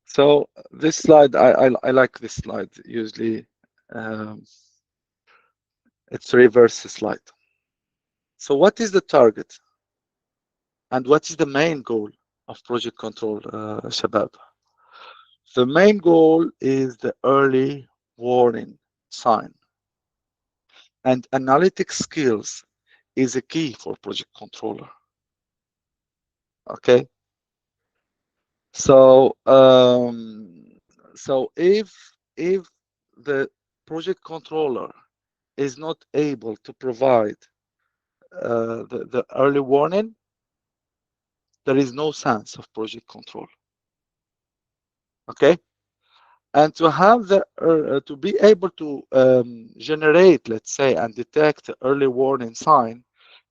So this slide, I like this slide. Usually, it's a reverse slide. So what is the target? And what is the main goal of project control, Shabab? The main goal is the early warning sign. And analytic skills is a key for project controller. Okay. So if the project controller is not able to provide the early warning, there is no sense of project control. Okay. And to have to be able to generate, let's say, and detect early warning sign,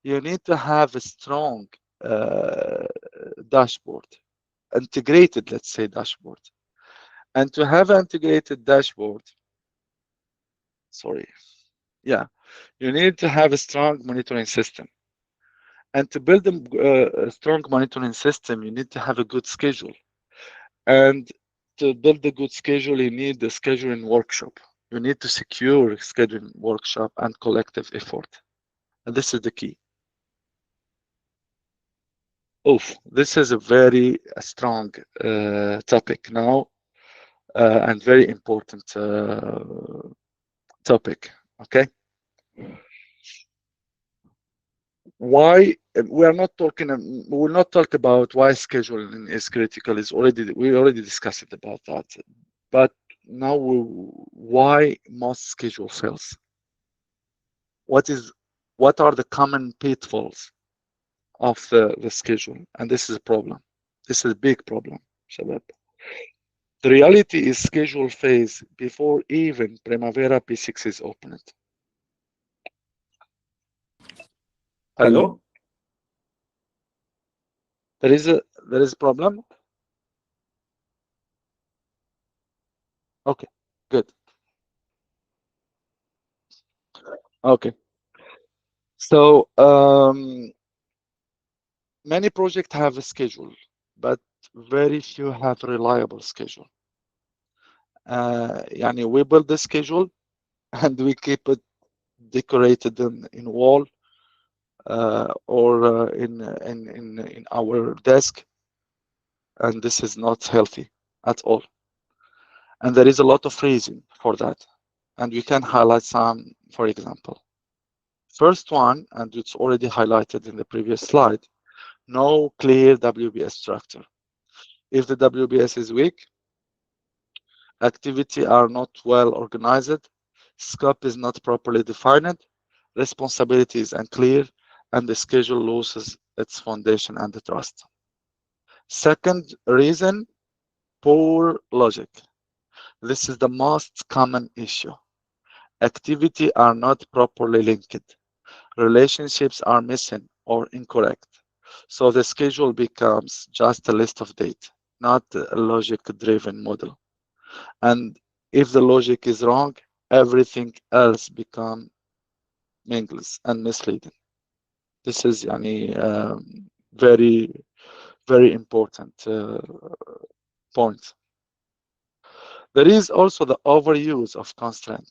you need to have a strong dashboard, integrated, let's say, dashboard. And to have an integrated dashboard, you need to have a strong monitoring system. And to build a strong monitoring system, you need to have a good schedule. And to build a good schedule, you need the scheduling workshop. You need to secure scheduling workshop and collective effort. And this is the key. Oof, this is a very strong topic now, and very important topic. Okay, why we are not talking? We will not talk about why scheduling is critical. Is already we already discussed it about that. But now, why most schedule fails? What are the common pitfalls of the schedule? And this is a problem. This is a big problem, Shabab. The reality is schedule phase before even Primavera P6 is opened. Hello? Hello. There is a problem? Okay, good. Okay. So many projects have a schedule, but very few have a reliable schedule. Yani we build the schedule and we keep it decorated in wall, or in our desk, and this is not healthy at all. And there is a lot of reason for that, and we can highlight some. For example, first one, and it's already highlighted in the previous slide, no clear WBS structure. If the WBS is weak, activity are not well organized, scope is not properly defined, responsibility is unclear, and the schedule loses its foundation and the trust. Second reason, poor logic. This is the most common issue. Activity are not properly linked. Relationships are missing or incorrect. So the schedule becomes just a list of dates, not a logic-driven model. And if the logic is wrong, everything else becomes meaningless and misleading. This is very, very important point. There is also the overuse of constraint.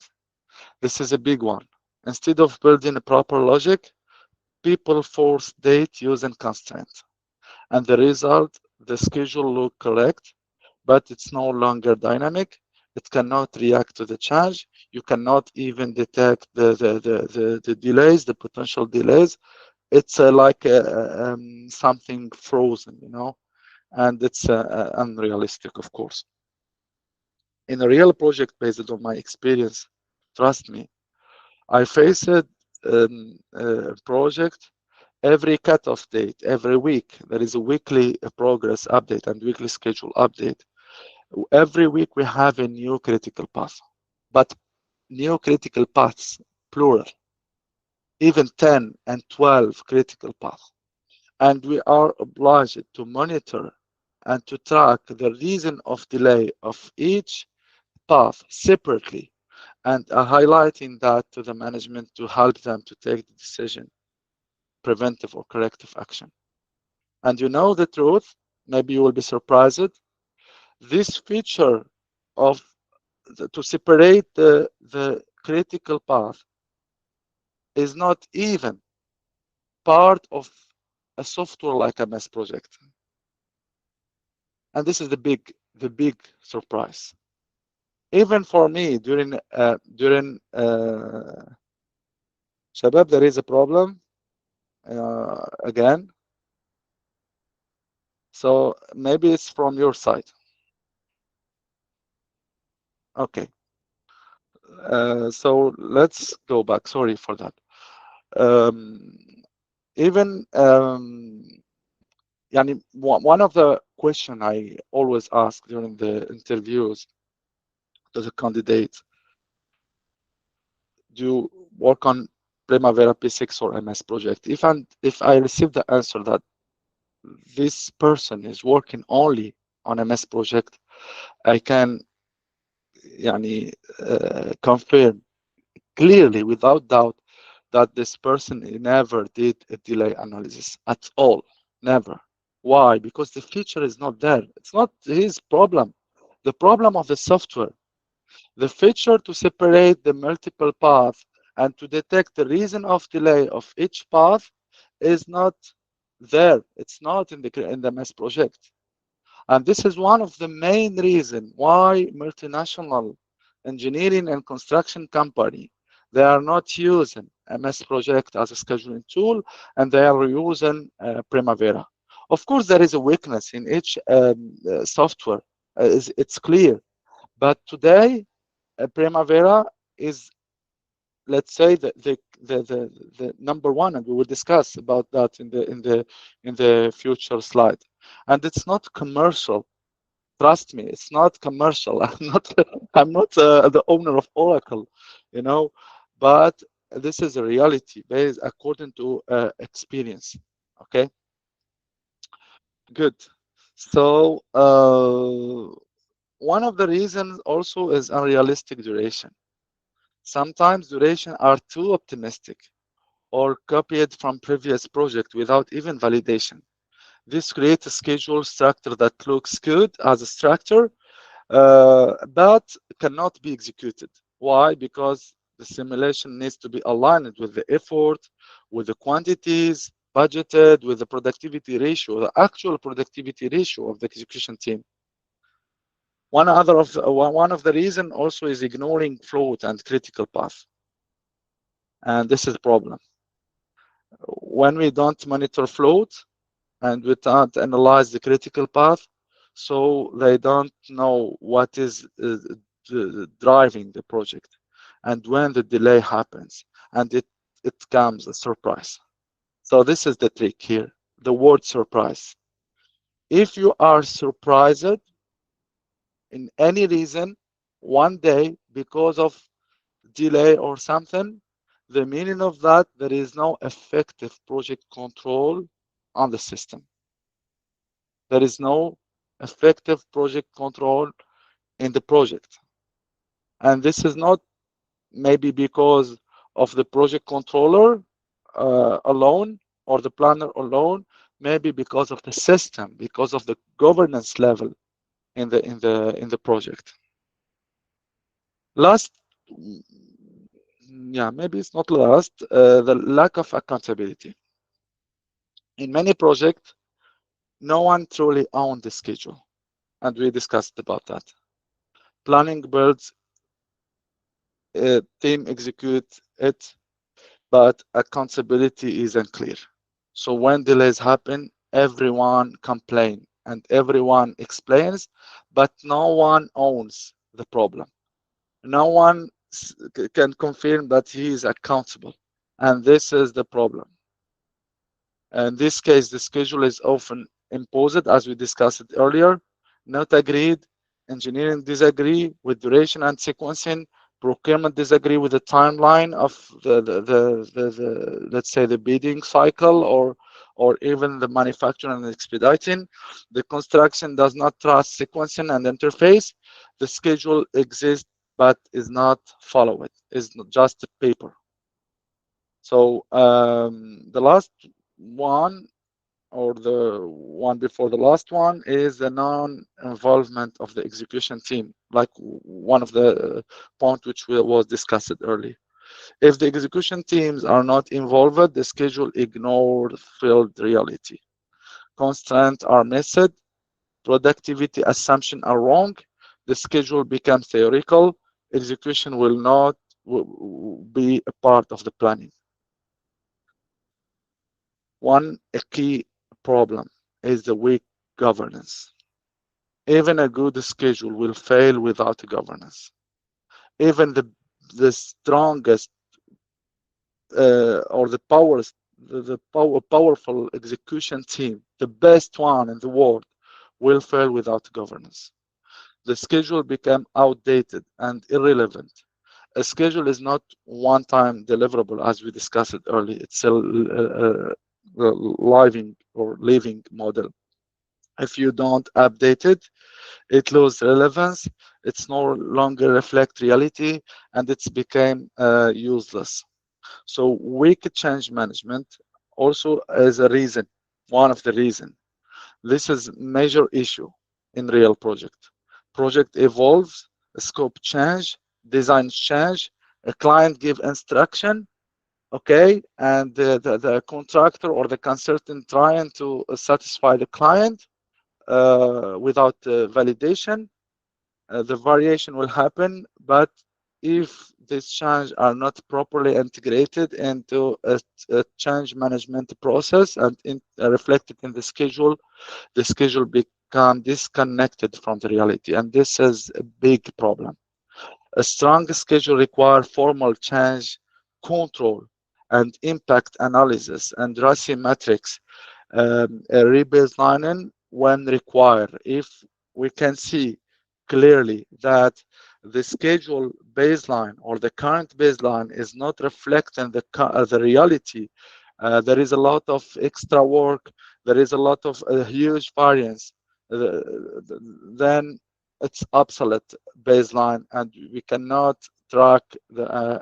This is a big one. Instead of building a proper logic, people force date using constraint. And the result, the schedule look correct, but it's no longer dynamic. It cannot react to the change. You cannot even detect the delays, the potential delays. It's like something frozen, and it's unrealistic, of course. In a real project, based on my experience, trust me, I faced a project every cutoff date, every week. There is a weekly progress update and weekly schedule update. Every week we have a new critical path, but new critical paths, plural, even 10 and 12 critical paths. And we are obliged to monitor and to track the reason of delay of each path separately, and highlighting that to the management to help them to take the decision, preventive or corrective action. And you know the truth, maybe you will be surprised. This feature of to separate the critical path is not even part of a software like a MS project. And this is the big surprise. Even for me, during Shabab, there is a problem again. So maybe it's from your side. Okay. So let's go back. Sorry for that. Even one of the question I always ask during the interviews to the candidates, do you work on Primavera P6 or MS project? If I receive the answer that this person is working only on MS project, I can confirm clearly without doubt that this person never did a delay analysis at all. Never. Why? Because the feature is not there. It's not his problem. the problem of the software. The feature to separate the multiple paths and to detect the reason of delay of each path is not there. It's not in the mass project. And this is one of the main reasons why multinational engineering and construction company, they are not using MS Project as a scheduling tool, and they are using Primavera. Of course, there is a weakness in each software. It's clear. But today, Primavera is, let's say, the number one, and we will discuss about that in the future slide. And it's not commercial. Trust me, it's not commercial. I'm not the owner of Oracle, you know, but this is a reality based according to experience. Okay, good. So one of the reasons also is unrealistic duration. Sometimes duration are too optimistic or copied from previous project without even validation. This creates a schedule structure that looks good as a structure, but cannot be executed. Why? Because the simulation needs to be aligned with the effort, with the quantities budgeted, with the productivity ratio, the actual productivity ratio of the execution team. One of the reason also is ignoring float and critical path, and this is a problem. When we don't monitor float and we don't analyze the critical path, so they don't know what is driving the project and when the delay happens, and it comes a surprise. So this is the trick here, the word surprise. If you are surprised in any reason one day because of delay or something, the meaning of that, there is no effective project control on the system. There is no effective project control in the project. And this is not maybe because of the project controller alone or the planner alone, maybe because of the system, because of the governance level in the project. Last, yeah, maybe it's not last, the lack of accountability. In many projects, no one truly owns the schedule, and we discussed about that. Planning builds, team execute it, but accountability is unclear. So when delays happen, everyone complains and everyone explains, but no one owns the problem. No one can confirm that he is accountable. And this is the problem. In this case, the schedule is often imposed, as we discussed earlier, not agreed, engineering disagree with duration and sequencing, procurement disagree with the timeline of the let's say the bidding cycle, or even the manufacturing and expediting. The construction does not trust sequencing and interface. The schedule exists but is not followed, is just a paper. So the last one, or the one before the last one, is the non-involvement of the execution team, like one of the points which was discussed earlier. If the execution teams are not involved, the schedule ignored field reality. Constraints are missed, productivity assumptions are wrong, the schedule becomes theoretical, execution will not be a part of the planning. A key problem is the weak governance. Even a good schedule will fail without governance. Even the strongest or the powerful execution team, the best one in the world, will fail without governance. The schedule become outdated and irrelevant. A schedule is not one-time deliverable, as we discussed earlier. It's a living or living model. If you don't update it, it loses relevance, it's no longer reflect reality, and it's became useless. So weak change management also is a reason, one of the reason. This is major issue in real project. Project evolves, scope change, design change, a client give instruction, okay, and the contractor or the consultant trying to satisfy the client without validation. The variation will happen, but if these changes are not properly integrated into a change management process and reflected in the schedule become disconnected from the reality, and this is a big problem. A strong schedule requires formal change control and impact analysis and RASI metrics, rebaselining when required. If we can see clearly that the schedule baseline or the current baseline is not reflecting the reality, there is a lot of extra work, there is a lot of huge variance, uh, then it's obsolete baseline, and we cannot track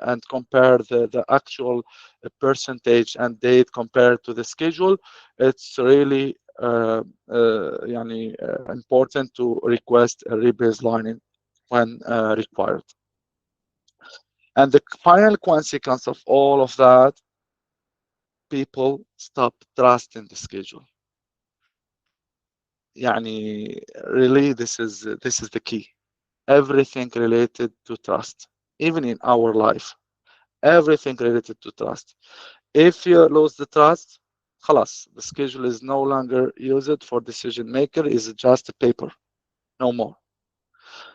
and compare the actual percentage and date compared to the schedule. It's really important to request a rebaselining when required. And the final consequence of all of that, people stop trusting the schedule. Really, this is the key. Everything related to trust, even in our life, everything related to trust. If you lose the trust, خلاص, the schedule is no longer used for decision maker, is just a paper, no more.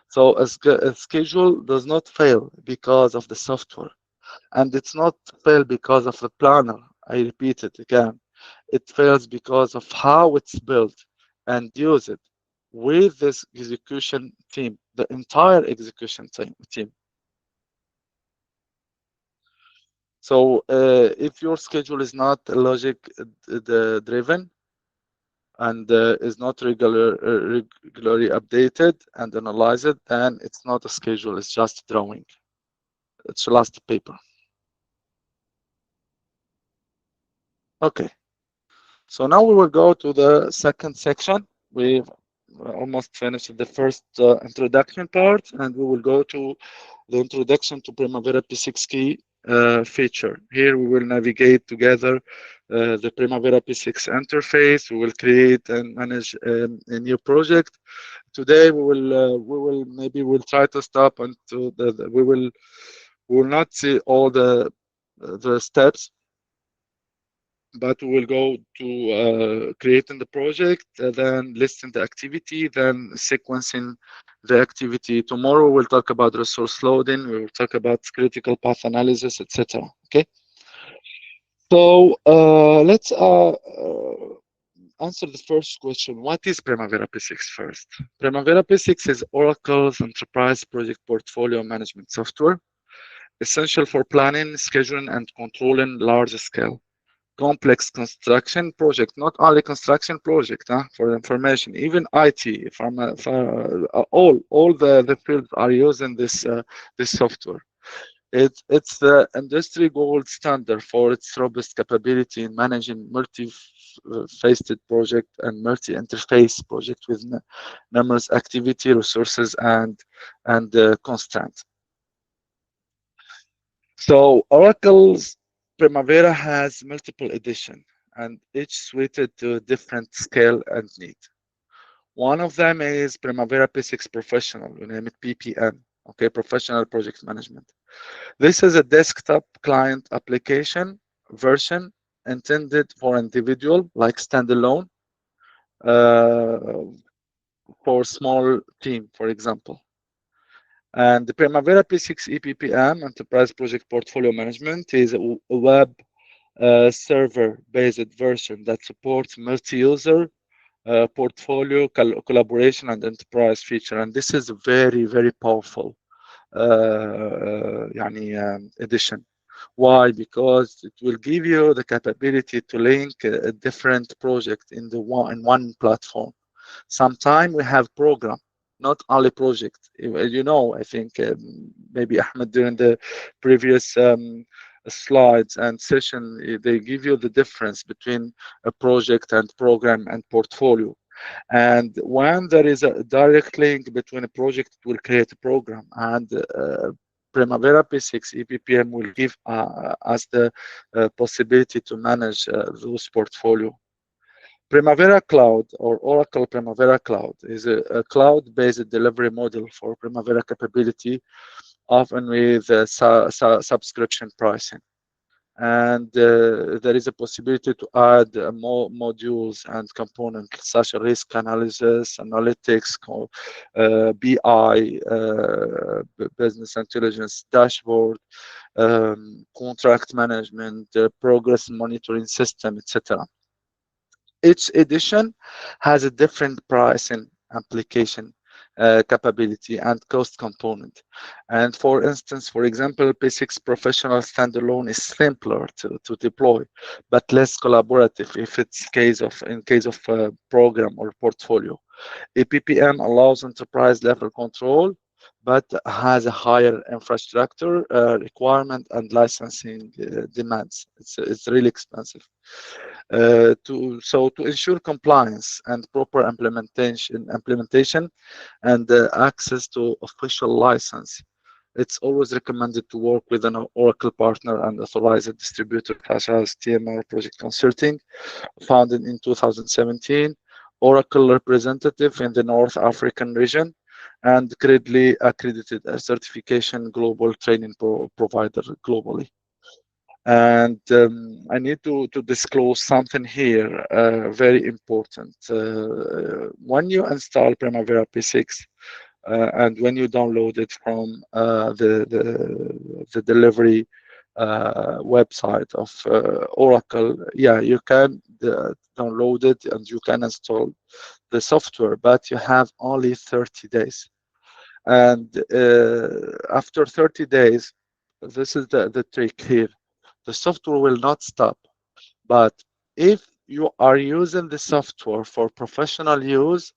So a schedule does not fail because of the software, and it's not fail because of the planner. I repeat it again. It fails because of how it's built and used with this execution team, the entire execution team. So if your schedule is not logic driven and is not regularly updated and analyzed, then it's not a schedule, it's just a drawing. It's just paper. Okay, so now we will go to the second section. We've almost finished the first introduction part, and we will go to the introduction to Primavera P6 key feature. Here we will navigate together the Primavera P6 interface. We will create and manage a new project. Today we'll try to stop until we will not see all the steps, but we will go to creating the project, then listing the activity, then sequencing the activity. Tomorrow we'll talk about resource loading, we will talk about critical path analysis, etc. Okay. So let's answer the first question. What is Primavera P6 first? Primavera P6 is Oracle's enterprise project portfolio management software, essential for planning, scheduling, and controlling large-scale complex construction project, not only construction project, for information, even IT, all the fields are using this software. It's the industry gold standard for its robust capability in managing multi-faceted project and multi-interface project with numerous activity, resources, and constraints. So Oracle's Primavera has multiple editions, and each suited to a different scale and need. One of them is Primavera P6 Professional, we name it PPM, okay, Professional Project Management. This is a desktop client application version intended for individual, like standalone, for small team, for example. And the Primavera P6 EPPM, Enterprise Project Portfolio Management, is a web server-based version that supports multi-user portfolio collaboration and enterprise feature. And this is a very, very powerful edition. Why? Because it will give you the capability to link a different project in one platform. Sometimes we have program, not only project. I think maybe Ahmed during the previous slides and session, they give you the difference between a project and program and portfolio. And when there is a direct link between a project, it will create a program. And Primavera P6 EPPM will give us the possibility to manage those portfolio. Primavera Cloud or Oracle Primavera Cloud is a cloud-based delivery model for Primavera capability, often with subscription pricing. And there is a possibility to add more modules and components such as risk analysis, analytics, BI, business intelligence dashboard, contract management, progress monitoring system, etc. Each edition has a different pricing application capability and cost component. And for instance, for example, P6 Professional Standalone is simpler to deploy, but less collaborative if it's in case of program or portfolio. EPPM allows enterprise level control, but has a higher infrastructure requirement and licensing demands. It's really expensive. To ensure compliance and proper implementation and access to official license, it's always recommended to work with an Oracle partner and authorized distributor such as TMR Project Consulting, founded in 2017, Oracle representative in the North African region, and Gridley accredited a certification global training provider globally. And I need to disclose something here, very important. When you install Primavera P6 and when you download it from the delivery website of Oracle, yeah, you can download it and you can install the software, but you have only 30 days. And after 30 days, this is the trick here. The software will not stop. But if you are using the software for professional use,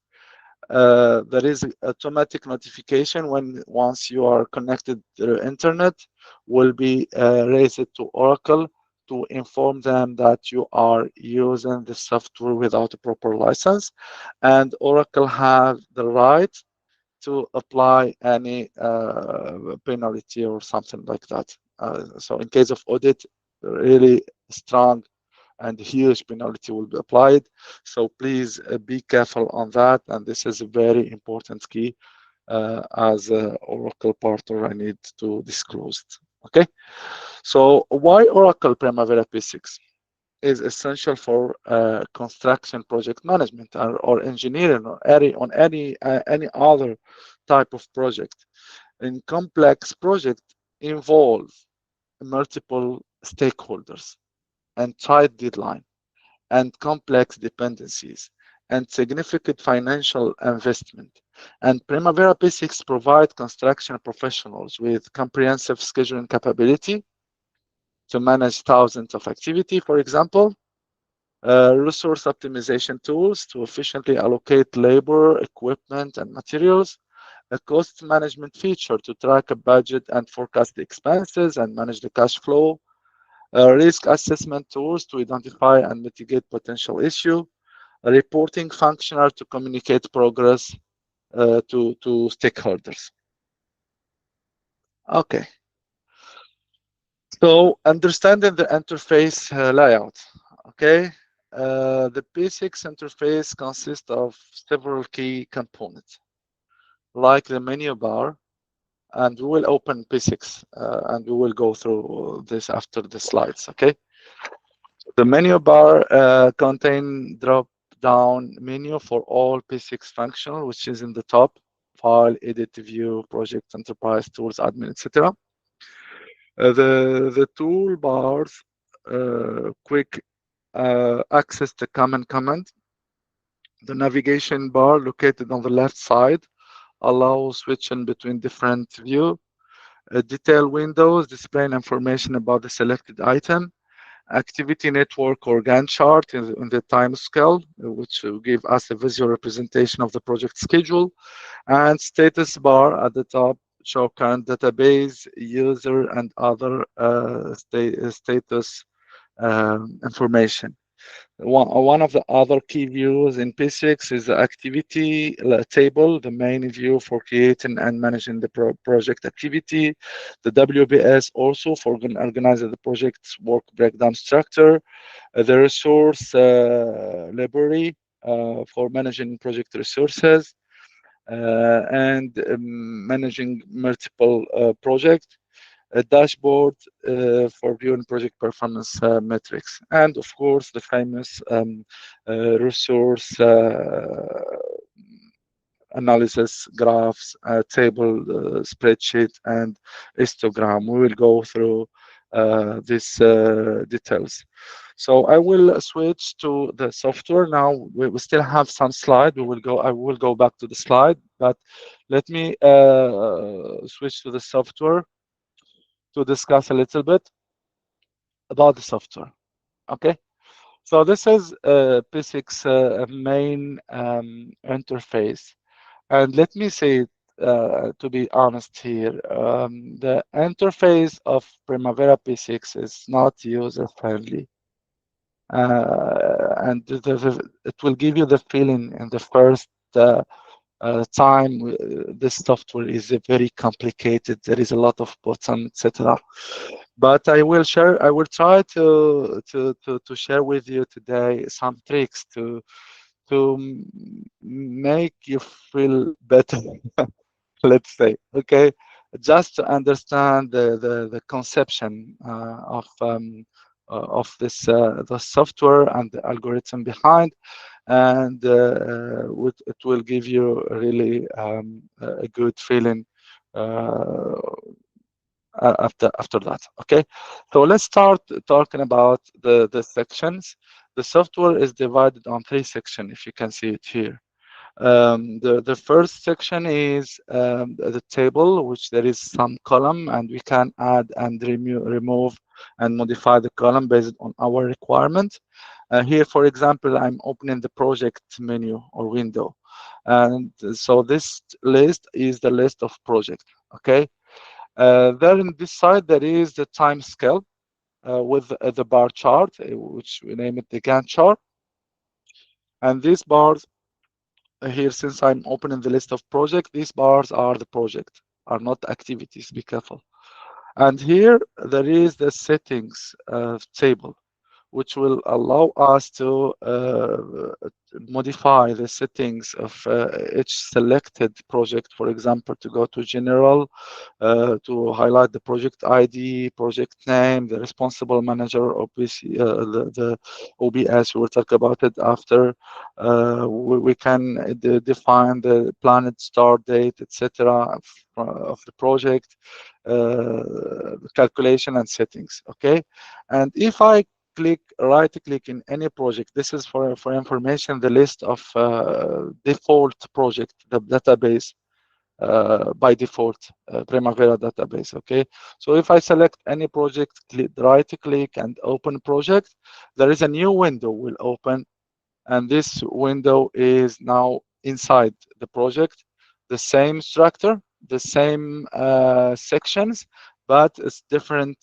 there is automatic notification once you are connected to the internet will be raised to Oracle to inform them that you are using the software without a proper license, and Oracle have the right to apply any penalty or something like that. So in case of audit, really strong and huge penalty will be applied. So please be careful on that. And this is a very important key as an Oracle partner I need to disclose it. Okay. So why Oracle Primavera P6 is essential for construction project management or engineering or any other type of project. In complex project involve multiple stakeholders and tight deadline and complex dependencies and significant financial investment. And Primavera P6 provide construction professionals with comprehensive scheduling capability to manage thousands of activity, for example, resource optimization tools to efficiently allocate labor, equipment, and materials, a cost management feature to track a budget and forecast the expenses and manage the cash flow, risk assessment tools to identify and mitigate potential issue, a reporting functional to communicate progress to stakeholders. Okay. So understanding the interface layout. Okay. The P6 interface consists of several key components, like the menu bar, and we will open P6 and we will go through this after the slides. Okay. The menu bar contain drop-down menu for all P6 functional, which is in the top: file, edit, view, project, enterprise, tools, admin, etc. The toolbars quick access the command. The navigation bar located on the left side allows switching between different view. Detail windows displaying information about the selected item. Activity network or Gantt chart in the time scale, which will give us a visual representation of the project schedule. And status bar at the top show current database, user, and other status information. One of the other key views in P6 is the activity table, the main view for creating and managing the project activity. The WBS also for organizing the project's work breakdown structure. The resource library for managing project resources and managing multiple projects, a dashboard for viewing project performance metrics, and of course the famous resource analysis, graphs, table, spreadsheet, and histogram. We will go through these details. So I will switch to the software now. We still have some slide. I will go back to the slide, but let me switch to the software to discuss a little bit about the software. Okay, so this is P6 main interface, and let me say it, to be honest here, the interface of Primavera P6 is not user friendly, and it will give you the feeling in the first time this software is very complicated. There is a lot of buttons, etc. But I will try to share with you today some tricks to make you feel better. Let's say, okay, just to understand the conception of this the software and the algorithm behind, and it will give you really a good feeling after that. Okay, so let's start talking about the sections. The software is divided on 3 sections, if you can see it here. The first section is the table, which there is some column, and we can add and remove and modify the column based on our requirement. Here, for example, I'm opening the project menu or window, and so this list is the list of project. Okay, there in this side there is the time scale with the bar chart, which we name it the Gantt chart, and these bars here, since I'm opening the list of project, these bars are the project, are not activities, be careful. And here there is the settings table, which will allow us to modify the settings of each selected project. For example, to go to general, to highlight the project ID, project name, the responsible manager, obviously, the OBS, we will talk about it after. We can define the planned start date, etc. of the project, calculation and settings. Okay, and if I right click in any project, this is for information, the list of default project, the database by default, Primavera database. Okay, so if I select any project, right click and open project, there is a new window will open, and this window is now inside the project, the same structure, the same sections, but it's different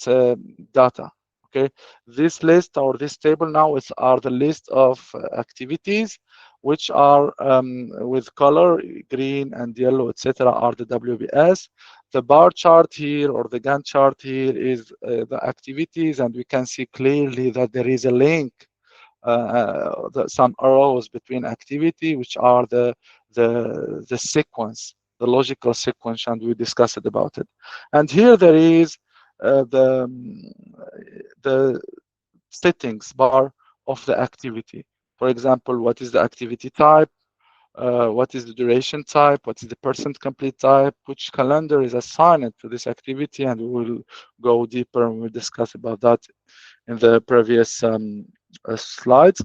data. Okay, this list or this table now are the list of activities, which are with color green and yellow, etc. are the WBS. The bar chart here or the Gantt chart here is the activities, and we can see clearly that there is a link, some arrows between activity, which are the sequence, the logical sequence, and we discussed about it. And here there is the settings bar of the activity. For example, what is the activity type? What is the duration type? What is the percent complete type? Which calendar is assigned to this activity? And we will go deeper and we'll discuss about that in the previous slides.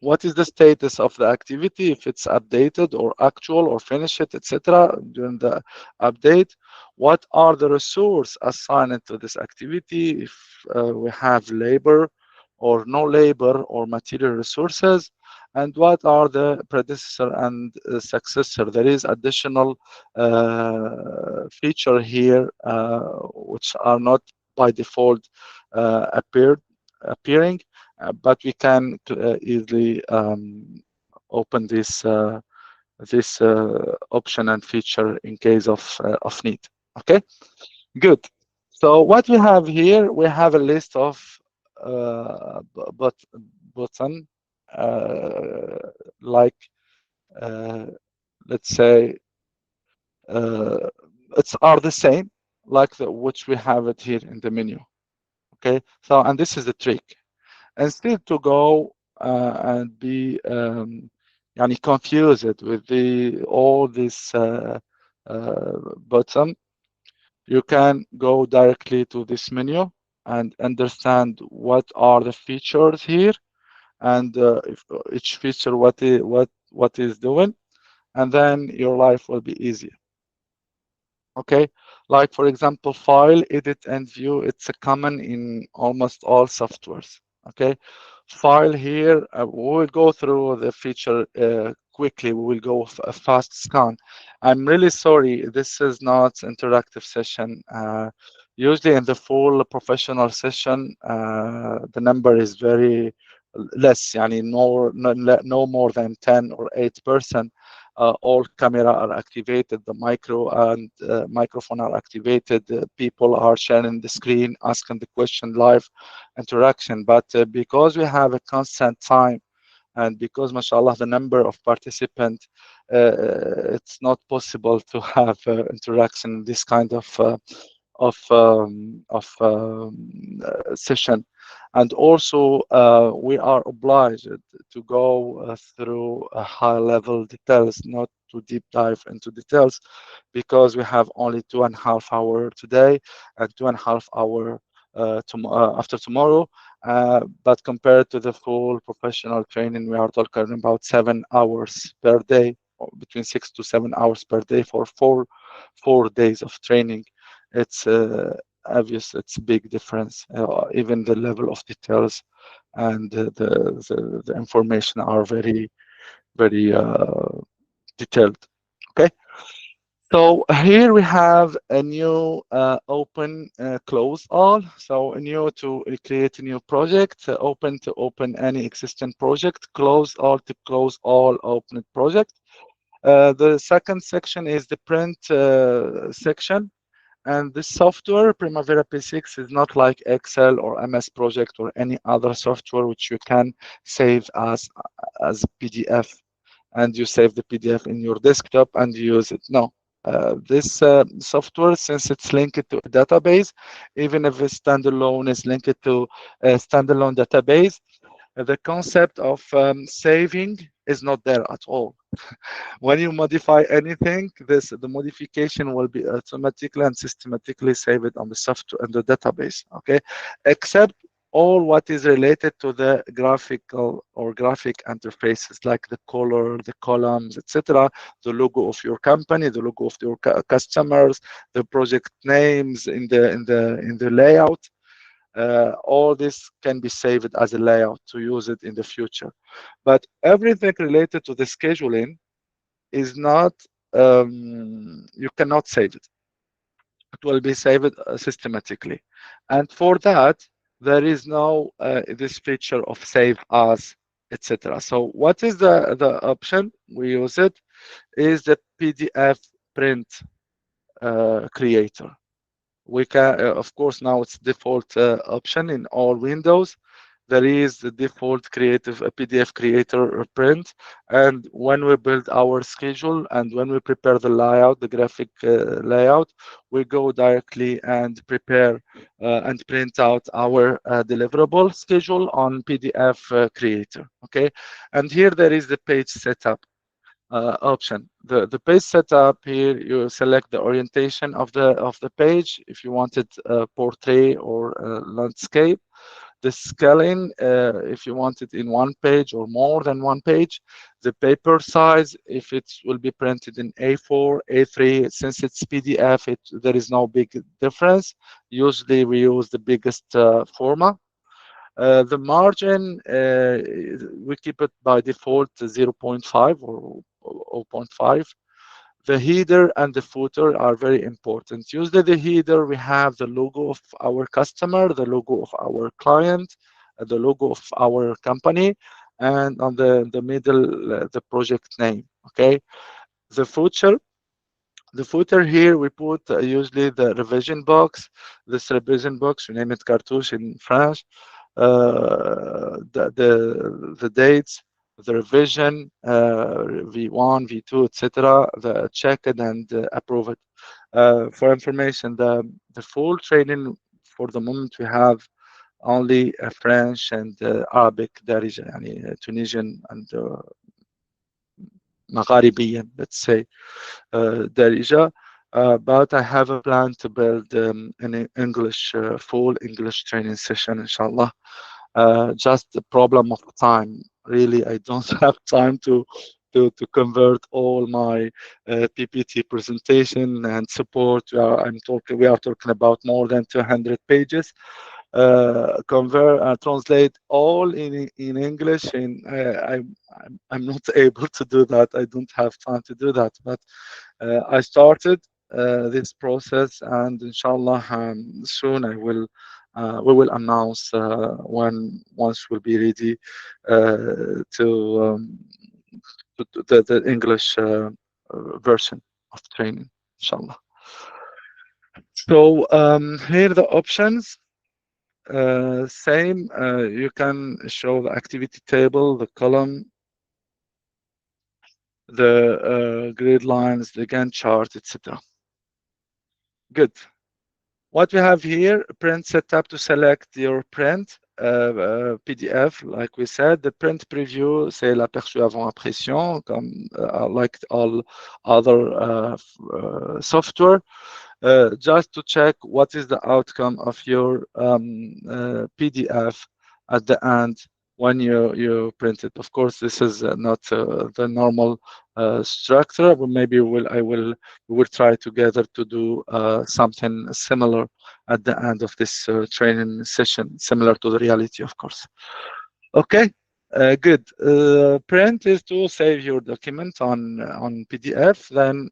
What is the status of the activity, if it's updated or actual or finished, etc. during the update? What are the resources assigned to this activity, if we have labor or no labor or material resources? And what are the predecessor and successor? There is additional feature here which are not by default appearing, but we can easily open this option and feature in case of need. Okay, good. So what we have here, we have a list of but button uh, like uh, let's say uh, it's are the same like which we have it here in the menu. Okay, so and this is the trick. Instead to go and be يعني confused with the all this button, you can go directly to this menu and understand what are the features here, and if each feature what is doing, and then your life will be easier. Okay, like for example, file, edit, and view. It's a common in almost all softwares. Okay, file here, we will go through the feature quickly. We will go a fast scan. I'm really sorry, this is not interactive session. Usually in the full professional session, the number is very less, يعني no more than 10 or 8%. All camera are activated, the micro and microphone are activated, people are sharing the screen, asking the question, live interaction. But because we have a constant time, and because mashallah the number of participants, it's not possible to have interaction in this kind of session. And also we are obliged to go through high level details, not to deep dive into details, because we have only 2.5 hours today and 2.5 hours after tomorrow. But compared to the full professional training, we are talking about 7 hours per day, or between 6 to 7 hours per day for four days of training. It's obvious, it's a big difference. Even the level of details and the information are very, very detailed. Okay. So here we have a new open close all. So a new to create a new project, open to open any existing project, close all to close all open project. The second section is the print section. And this software, Primavera P6, is not like Excel or MS Project or any other software which you can save as PDF, and you save the PDF in your desktop and you use it. No, this software, since it's linked to a database, even if it's standalone is linked to a standalone database, the concept of saving is not there at all. When you modify anything, the modification will be automatically and systematically saved on the software and the database. Okay, except all what is related to the graphical or graphic interfaces, like the color, the columns, etc., the logo of your company, the logo of your customers, the project names in the layout. All this can be saved as a layout to use it in the future. But everything related to the scheduling is not, you cannot save it. It will be saved systematically. And for that, there is no this feature of save as, etc. So what is the option we use it is the PDF print creator. We can, of course, now it's default option in all Windows. There is the default creative PDF creator or print, and when we build our schedule and when we prepare the layout, the graphic layout, we go directly and prepare and print out our deliverable schedule on PDF creator. Okay, and here there is the page setup option. The page setup here, you select the orientation of the page if you wanted portrait or landscape. The scaling, if you want it in one page or more than one page. The paper size, if it will be printed in A4, A3, since it's PDF, there is no big difference. Usually we use the biggest format. The margin, we keep it by default 0.5 or 0.5. The header and the footer are very important. Usually the header, we have the logo of our customer, the logo of our client, the logo of our company, and on the middle, the project name. Okay, the footer. The footer here we put usually the revision box. This revision box, we name it cartouche in French. The dates, the revision, V1, V2, etc. The check it and approve it. For information, the full training for the moment we have only French and Arabic دارجة يعني Tunisian and Magharibian, let's say دارجة. But I have a plan to build an English full English training session, inshallah. Just the problem of time. Really, I don't have time to convert all my PPT presentation and support. We are talking about more than 200 pages. Convert, translate all in English, and I'm not able to do that. I don't have time to do that. But I started this process, and inshallah, soon we will announce when once we'll be ready to the English version of training, inshallah. So here are the options. Same, you can show the activity table, the column, the grid lines, the Gantt chart, etc. Good. What we have here, print setup to select your print, PDF, like we said. The print preview, c'est l'aperçu avant impression, comme like all other software. Just to check what is the outcome of your PDF at the end when you print it. Of course, this is not the normal structure, but maybe we will try together to do something similar at the end of this training session, similar to the reality, of course. Okay. Good. Print is to save your document on PDF. Then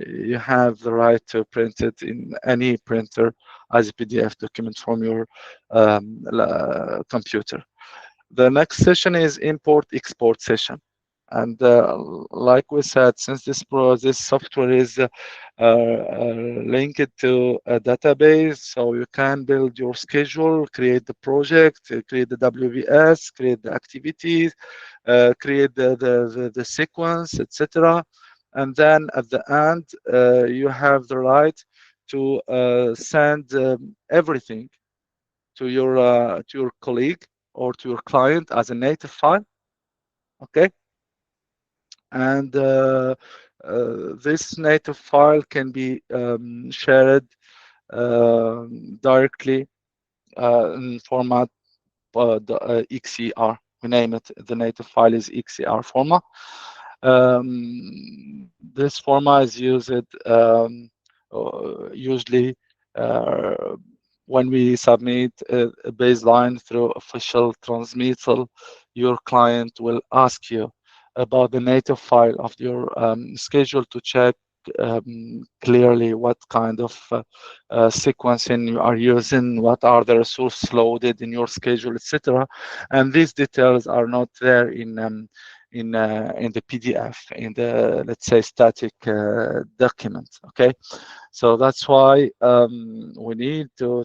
you have the right to print it in any printer as a PDF document from your computer. The next session is import export session. And like we said, since this software is linked to a database, so you can build your schedule, create the project, create the WVS, create the activities, create the sequence, etc. And then at the end, you have the right to send everything to your colleague or to your client as a native file. Okay. And this native file can be shared directly in format XCR. We name it, the native file is XCR format. This format is used usually when we submit a baseline through official transmittal. Your client will ask you about the native file of your schedule to check clearly what kind of sequencing you are using, what are the resources loaded in your schedule, etc. And these details are not there in the PDF, in the, let's say, static document. Okay, so that's why we need to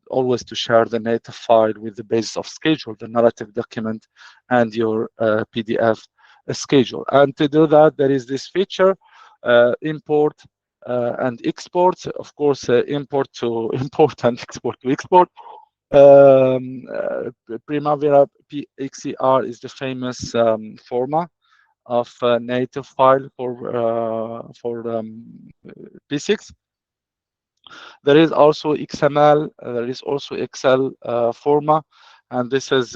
always to share the native file with the basis of schedule, the narrative document, and your PDF schedule. And to do that, there is this feature, import and export. Of course, import to import and export to export. Primavera PXCR is the famous format of native file for P6. There is also XML, there is also Excel format, and this is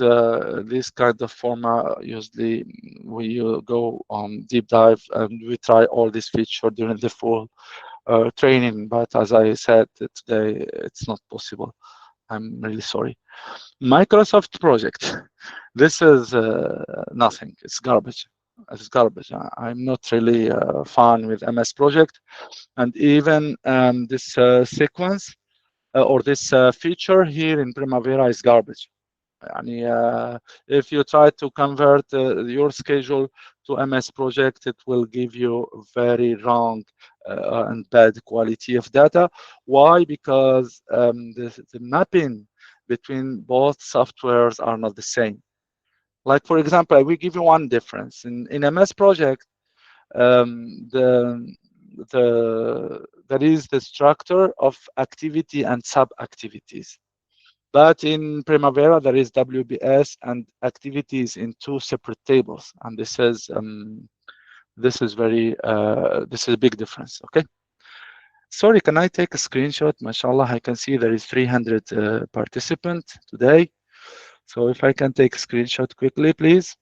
this kind of format. Usually, we go on deep dive and we try all these features during the full training. But as I said today, it's not possible. I'm really sorry. Microsoft project. This is nothing. It's garbage. It's garbage. I'm not really fun with MS Project, and even this sequence or this feature here in Primavera is garbage. if you try to convert your schedule to MS project, it will give you very wrong and bad quality of data. Why? Because the mapping between both softwares are not the same. Like, for example, I will give you one difference. In MS project, there is the structure of activity and sub-activities. But in Primavera, there is WBS and activities in two separate tables, and this is this is a big difference. Okay. Sorry, can I take a screenshot? Mashallah, I can see there is 300 participants today. So if I can take a screenshot quickly, please.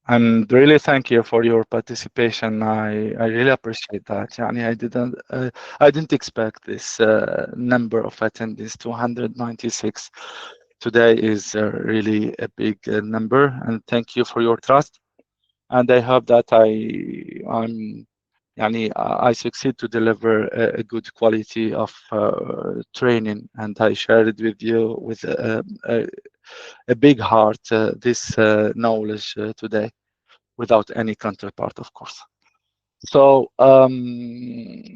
And really thank you for your participation. I really appreciate that. Yani I didn't expect this number of attendees. 296 today is really a big number, and thank you for your trust. And I hope that I succeed to deliver a good quality of training, and I share it with you with a big heart this knowledge today, without any counterpart, of course. So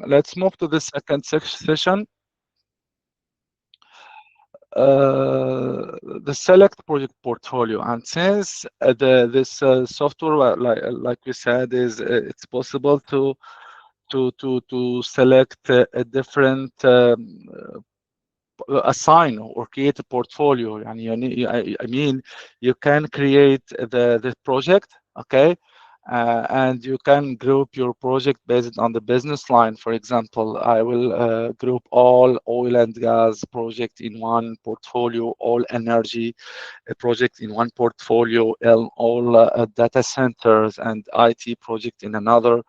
let's move to the second session. The select project portfolio, and since this software, like we said, is it's possible to select a different assign or create a portfolio. And I mean, you can create the project, okay, and you can group your project based on the business line. For example, I will group all oil and gas project in one portfolio, all energy project in one portfolio, all data centers and IT project in another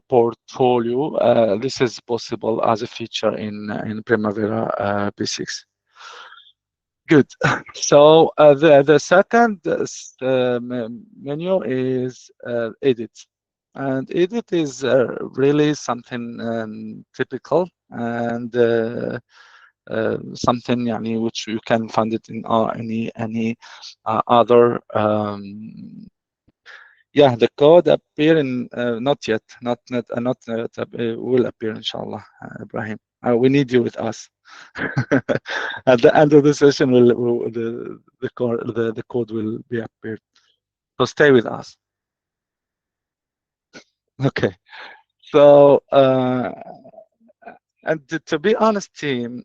portfolio. This is possible as a feature in Primavera P6. Good. So the second menu is edit, and edit is really something typical and something which you can find it in any other. Yeah, the code appear in not yet, not will appear inshallah, Ibrahim. We need you with us. At the end of the session, the code will be appeared. So stay with us. Okay. So and to be honest, team,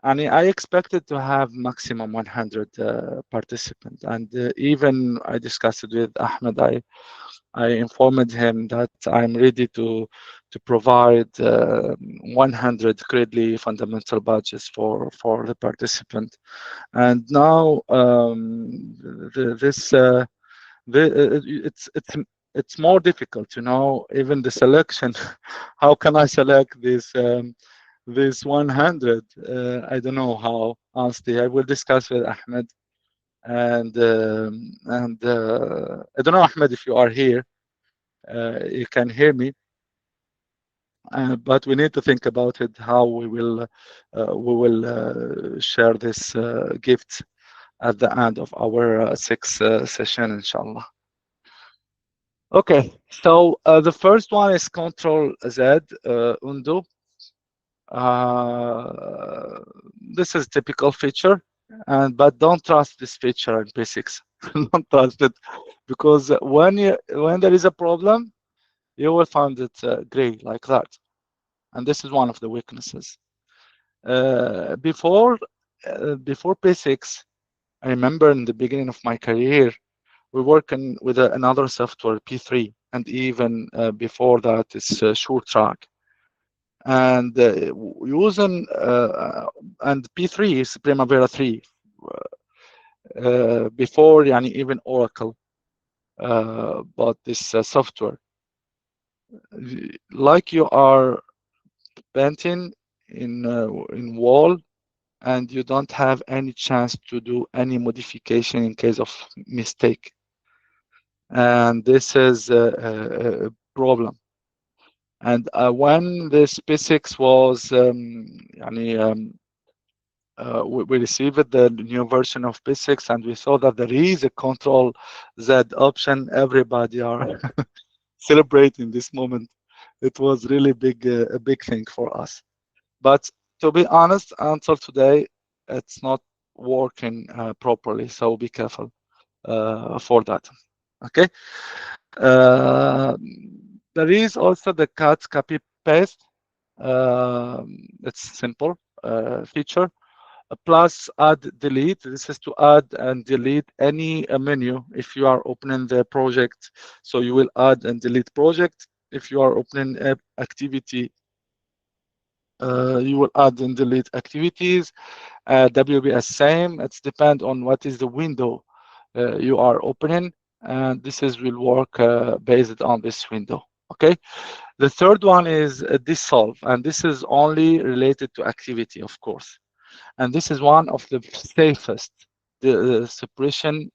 I expected to have maximum 100 participants, and even I discussed it with Ahmed. I informed him that I'm ready to provide 100 gridly fundamental badges for the participant. And now it's more difficult, even the selection. How can I select this 100? I don't know how, honestly. I will discuss with Ahmed. And I don't know, Ahmed, if you are here. You can hear me, but we need to think about it, how we will share this gift at the end of our sixth session, inshallah. Okay, so the first one is Control Z, undo. This is typical feature, but don't trust this feature in P6. Don't trust it, because when there is a problem, you will find it gray like that, and this is one of the weaknesses. Before P6, I remember in the beginning of my career, we working with another software, P3, and even before that, it's Short Track. And using and P3 is Primavera 3. Before even Oracle bought this software. Like you are painting in wall, and you don't have any chance to do any modification in case of mistake. And this is a problem. And when this P6 was we received the new version of P6, and we saw that there is a Control Z option. Everybody are celebrating this moment. It was really a big thing for us. But to be honest, until today, it's not working properly. So be careful for that. Okay. Uh, there is also the cut, copy, paste. It's simple feature. Plus add, delete. This is to add and delete any menu if you are opening the project. So you will add and delete project. If you are opening activity, you will add and delete activities. WBS same. It's depend on what is the window you are opening, and this is will work based on this window. Okay. The third one is dissolve, and this is only related to activity, of course. And this is one of the safest the suppression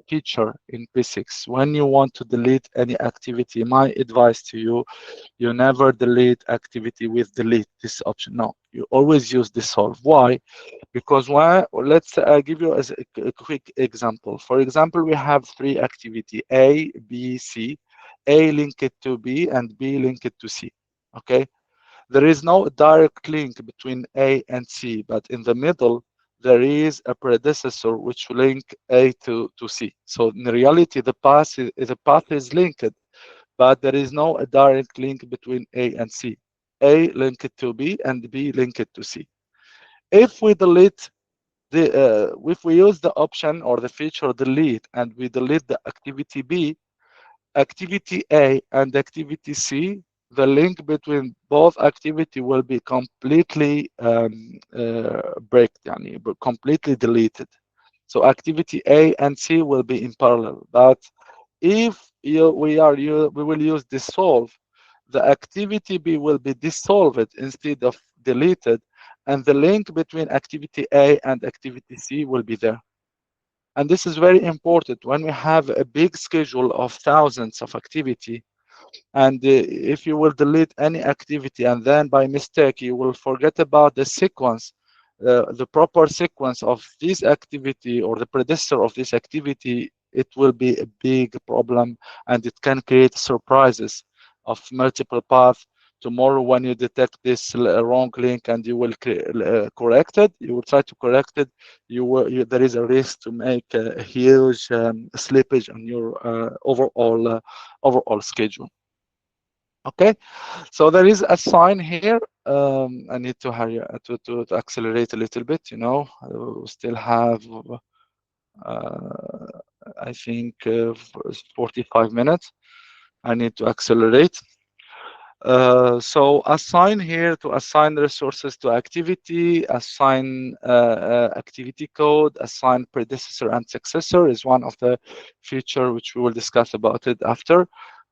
feature in P6. When you want to delete any activity, my advice to you, you never delete activity with delete this option. No, you always use dissolve. Why? Because let's give you as a quick example. For example, we have three activity, A, B, C. A linked to B and B linked to C. Okay. There is no direct link between A and C, but in the middle, there is a predecessor which link A to C. So in reality, the path is linked, but there is no direct link between A and C. A linked to B and B linked to C. If we delete if we use the option or the feature delete and we delete the activity B, activity A and activity C, the link between both activity will be completely completely deleted. So activity A and C will be in parallel. But if we will use dissolve, the activity B will be dissolved instead of deleted, and the link between activity A and activity C will be there. And this is very important when we have a big schedule of thousands of activity. And if you will delete any activity and then by mistake you will forget about the sequence, the proper sequence of this activity or the predecessor of this activity, it will be a big problem, and it can create surprises of multiple paths. Tomorrow, when you detect this wrong link and you will correct it, you will try to correct it. There is a risk to make a huge slippage on your overall schedule. Okay, so there is a sign here. I need to hurry to accelerate a little bit. We still have, I think, 45 minutes. I need to accelerate. So assign here to assign resources to activity, assign activity code, assign predecessor and successor is one of the feature which we will discuss about it after.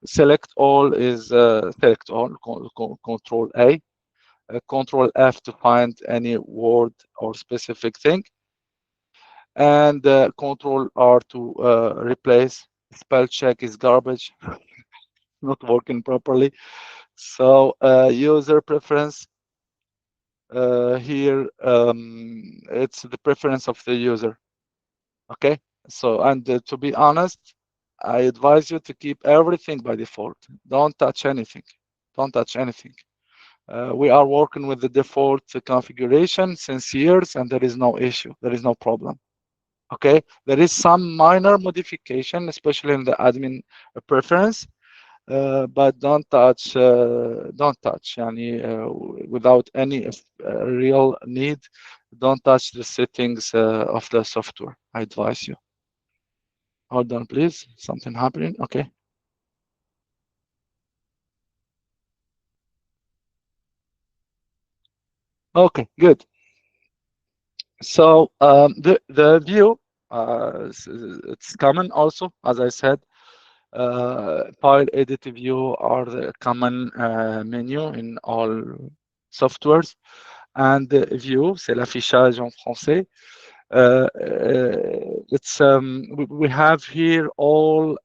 Select all is select all, control A, control F to find any word or specific thing, and control R to replace. Spell check is garbage, not working properly. So user preference here, it's the preference of the user. Okay, so and to be honest, I advise you to keep everything by default. Don't touch anything. Don't touch anything. We are working with the default configuration since years, and there is no issue. There is no problem. Okay, there is some minor modification, especially in the admin preference. But don't touch without any real need. Don't touch the settings of the software. I advise you. Hold on, please. Something happening. Okay. Okay, good. So the view, it's common also, as I said. File edit view are the common menu in all softwares. and view, c'est l'affichage en français. We have here all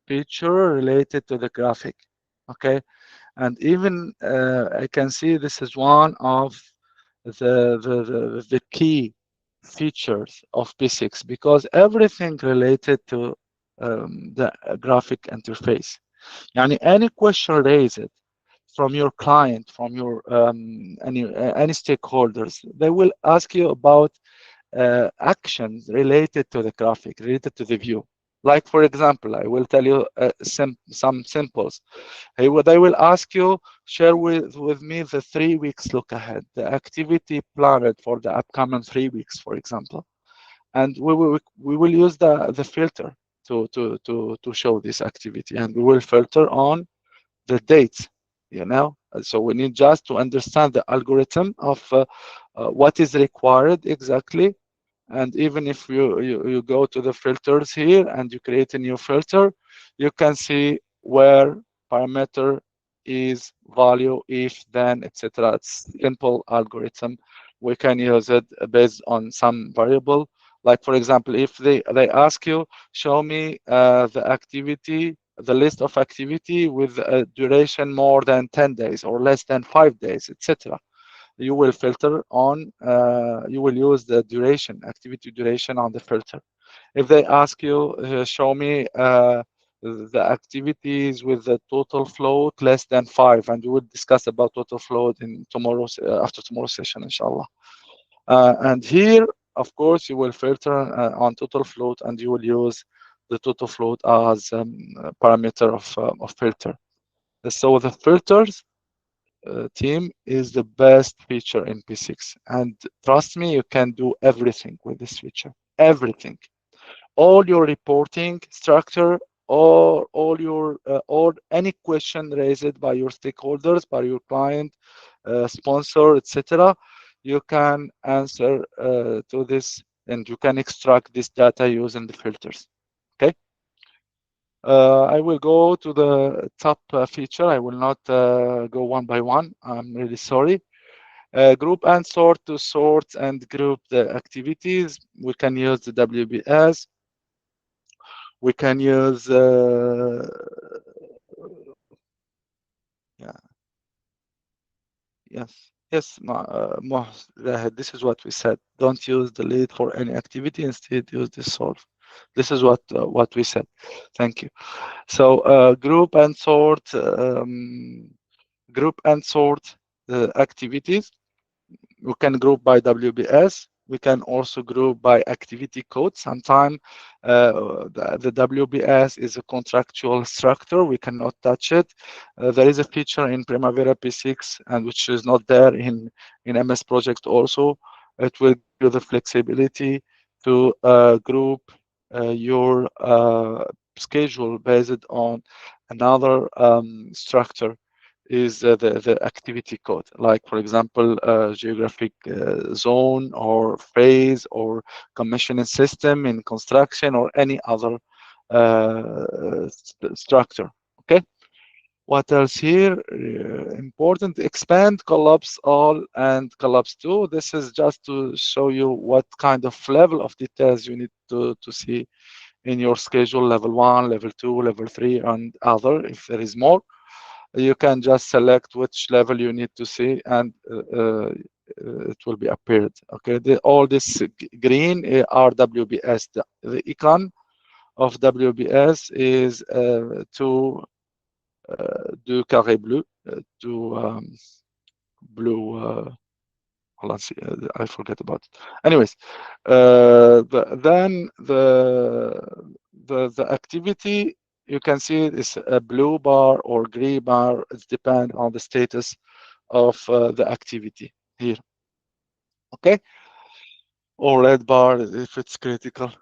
feature related to the graphic, okay? And even I can see this is one of the key features of P6 because everything related to the graphic interface. Yani any question raised from your client, from your any stakeholders, they will ask you about actions related to the graphic, related to the view. Like for example, I will tell you some simples. They will ask you, share with me the 3 weeks look ahead, the activity planned for the upcoming 3 weeks, for example. And we will use the filter to show this activity, and we will filter on the dates, you know. So we need just to understand the algorithm of what is required exactly. And even if you go to the filters here and you create a new filter, you can see where parameter is value, if, then, etc. It's simple algorithm. We can use it based on some variable. Like for example, if they ask you, show me the activity, the list of activity with a duration more than 10 days or less than 5 days, etc. You will filter on, you will use the duration, activity duration on the filter. If they ask you, show me the activities with the total float less than 5, and we will discuss about total float in tomorrow's, after tomorrow's session, inshallah. And here, of course, you will filter on total float, and you will use the total float as a parameter of filter. So the filters team is the best feature in P6. And trust me, you can do everything with this feature. Everything. All your reporting structure, or all your or any question raised by your stakeholders, by your client, sponsor, etc. You can answer to this, and you can extract this data using the filters. Okay. I will go to the top feature. I will not go one by one. I'm really sorry. Group and sort to sort and group the activities. We can use the WBS. We can use, yeah, yes, yes, this is what we said. Don't use delete for any activity. Instead, use the solve. This is what we said. Thank you. So group and sort the activities. We can group by WBS. We can also group by activity code. Sometimes the WBS is a contractual structure. We cannot touch it. There is a feature in Primavera P6, and which is not there in MS Project also. It will give you the flexibility to group your schedule based on another structure, is the activity code, like for example geographic zone or phase or commissioning system in construction or any other structure. Okay. What else here? Important, expand, collapse all, and collapse two. This is just to show you what kind of level of details you need to see in your schedule: level 1, level 2, level 3, and other. If there is more, you can just select which level you need to see, and it will be appeared. Okay, all this green are WBS. The icon of WBS is deux carré bleu, blue. Let's see, I forget about it. Anyways, then the activity, you can see is a blue bar or gray bar. It depends on the status of the activity here. Okay, or red bar if it's critical.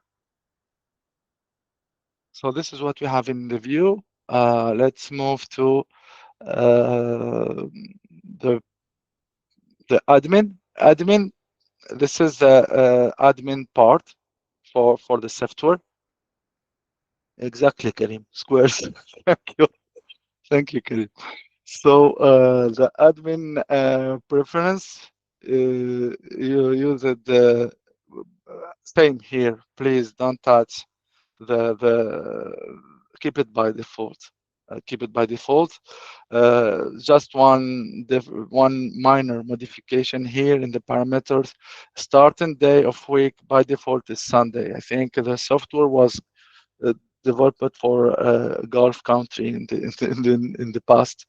So this is what we have in the view. Let's move to the admin. Admin. This is the admin part for the software. Exactly, Karim. Squares. Thank you. Thank you, Karim. So the admin preference, you use it the same here. Please don't touch the keep it by default. Keep it by default. Just one minor modification here in the parameters. Starting day of week by default is Sunday. I think the software was uh, developed for Gulf country in the past.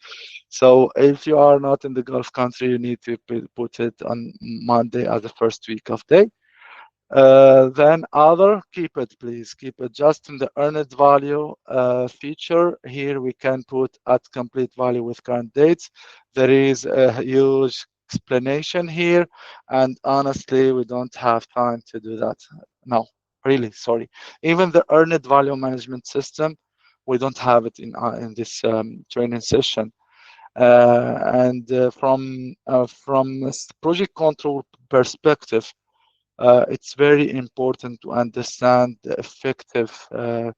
So if you are not in the Gulf country, you need to put it on Monday as the first week of day. Then other, keep it, please. Keep it just in the earned value feature. Here we can put at complete value with current dates. There is a huge explanation here, and honestly, we don't have time to do that. No, really, sorry. Even the earned value management system, we don't have it in this training session. And from a project control perspective, it's very important to understand the effective uh,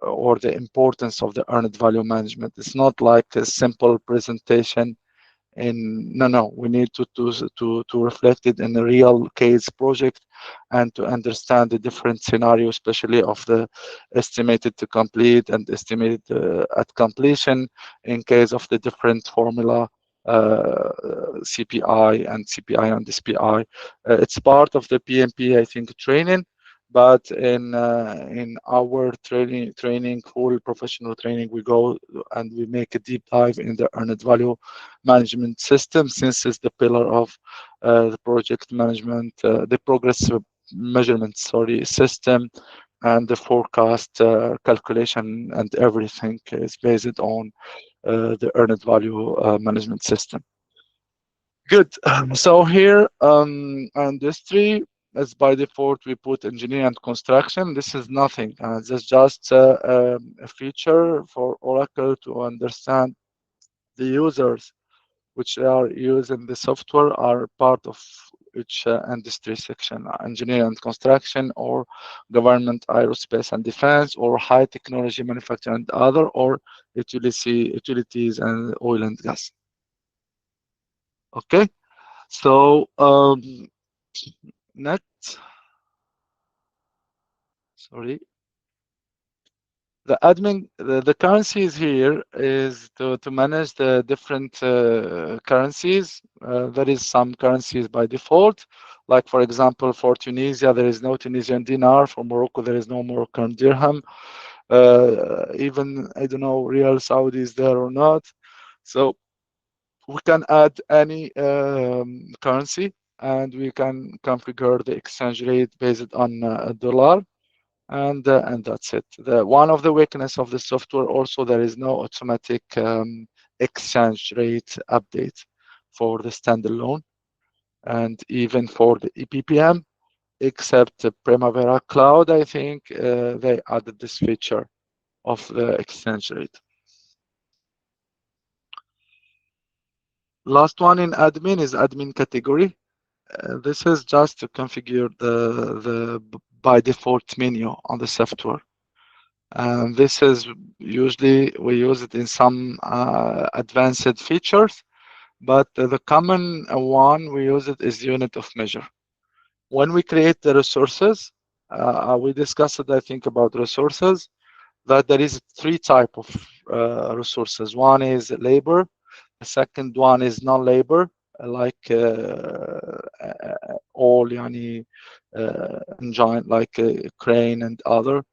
or the importance of the earned value management. It's not like a simple presentation in no, we need to reflect it in a real case project and to understand the different scenarios, especially of the estimated to complete and estimated at completion in case of the different formula, CPI and CPI and SPI. It's part of the PMP, I think, training, but in our training full professional training, we go and we make a deep dive in the earned value management system, since it's the pillar of the project management, the progress measurement, sorry, system, and the forecast calculation, and everything is based on the earned value management system. Good. So here, industry, as by default, we put engineering and construction. This is nothing. This is just a feature for Oracle to understand the users which are using the software are part of each industry section, engineering and construction, or government, aerospace and defense, or high technology manufacturing and other, or utilities and oil and gas. Okay, so next, sorry. The currencies here is to manage the different currencies. There is some currencies by default, like for example, for Tunisia, there is no Tunisian dinar. For Morocco, there is no Moroccan dirham. Even, I don't know, Real Saudi is there or not. So we can add any currency, and we can configure the exchange rate based on a dollar, and that's it. One of the weakness of the software also, there is no automatic exchange rate update for the standalone, and even for the EPPM, except the Primavera Cloud, I think they added this feature of the exchange rate. Last one in admin is admin category. This is just to configure the by default menu on the software. And this is usually we use it in some advanced features, but the common one we use it is unit of measure. When we create the resources, we discussed it, I think, about resources, that there is three type of resources. One is labor, the second one is non-labor, like all yani engine, like crane and other,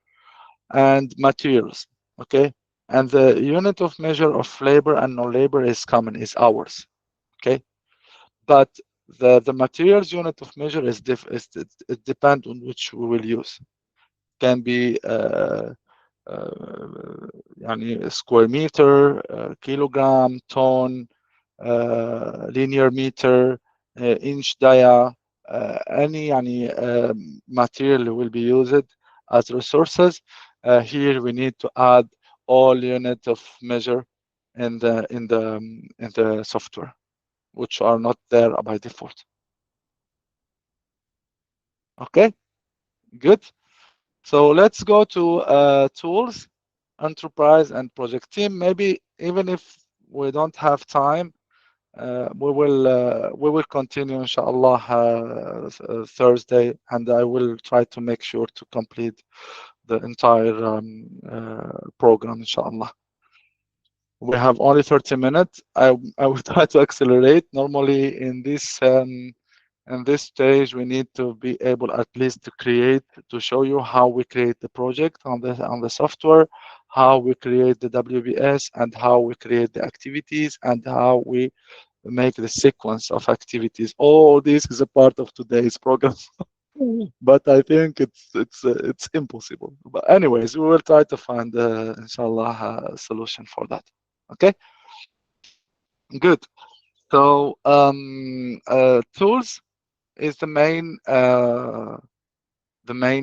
and materials. Okay, and the unit of measure of labor and non-labor is common, is hours. Okay, but the materials unit of measure it depends on which we will use. Can be يعني square meter, kilogram, ton, linear meter, inch dia, any يعني material will be used as resources. Here we need to add all unit of measure in the software, which are not there by default. Okay, good. So let's go to tools, enterprise, and project team. Maybe even if we don't have time, We will continue, inshallah, Thursday, and I will try to make sure to complete the entire program, inshallah. We have only 30 minutes. I will try to accelerate. Normally, in this stage, we need to be able at least to show you how we create the project on the software, how we create the WBS, and how we create the activities, and how we make the sequence of activities. All this is a part of today's program, but I think it's impossible. But anyways, we will try to find, inshallah, a solution for that. Okay, good. So tools is the main,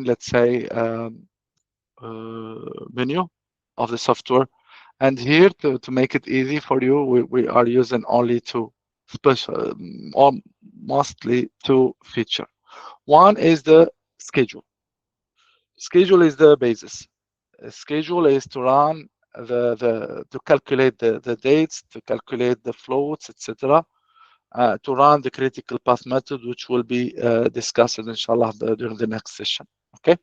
let's say, menu of the software. And here, to make it easy for you, we are using only two special, or mostly two feature. One is the schedule. Schedule is the basis. Schedule is to run to calculate the dates, to calculate the floats, etc. To run the critical path method, which will be discussed, inshallah, during the next session. Okay.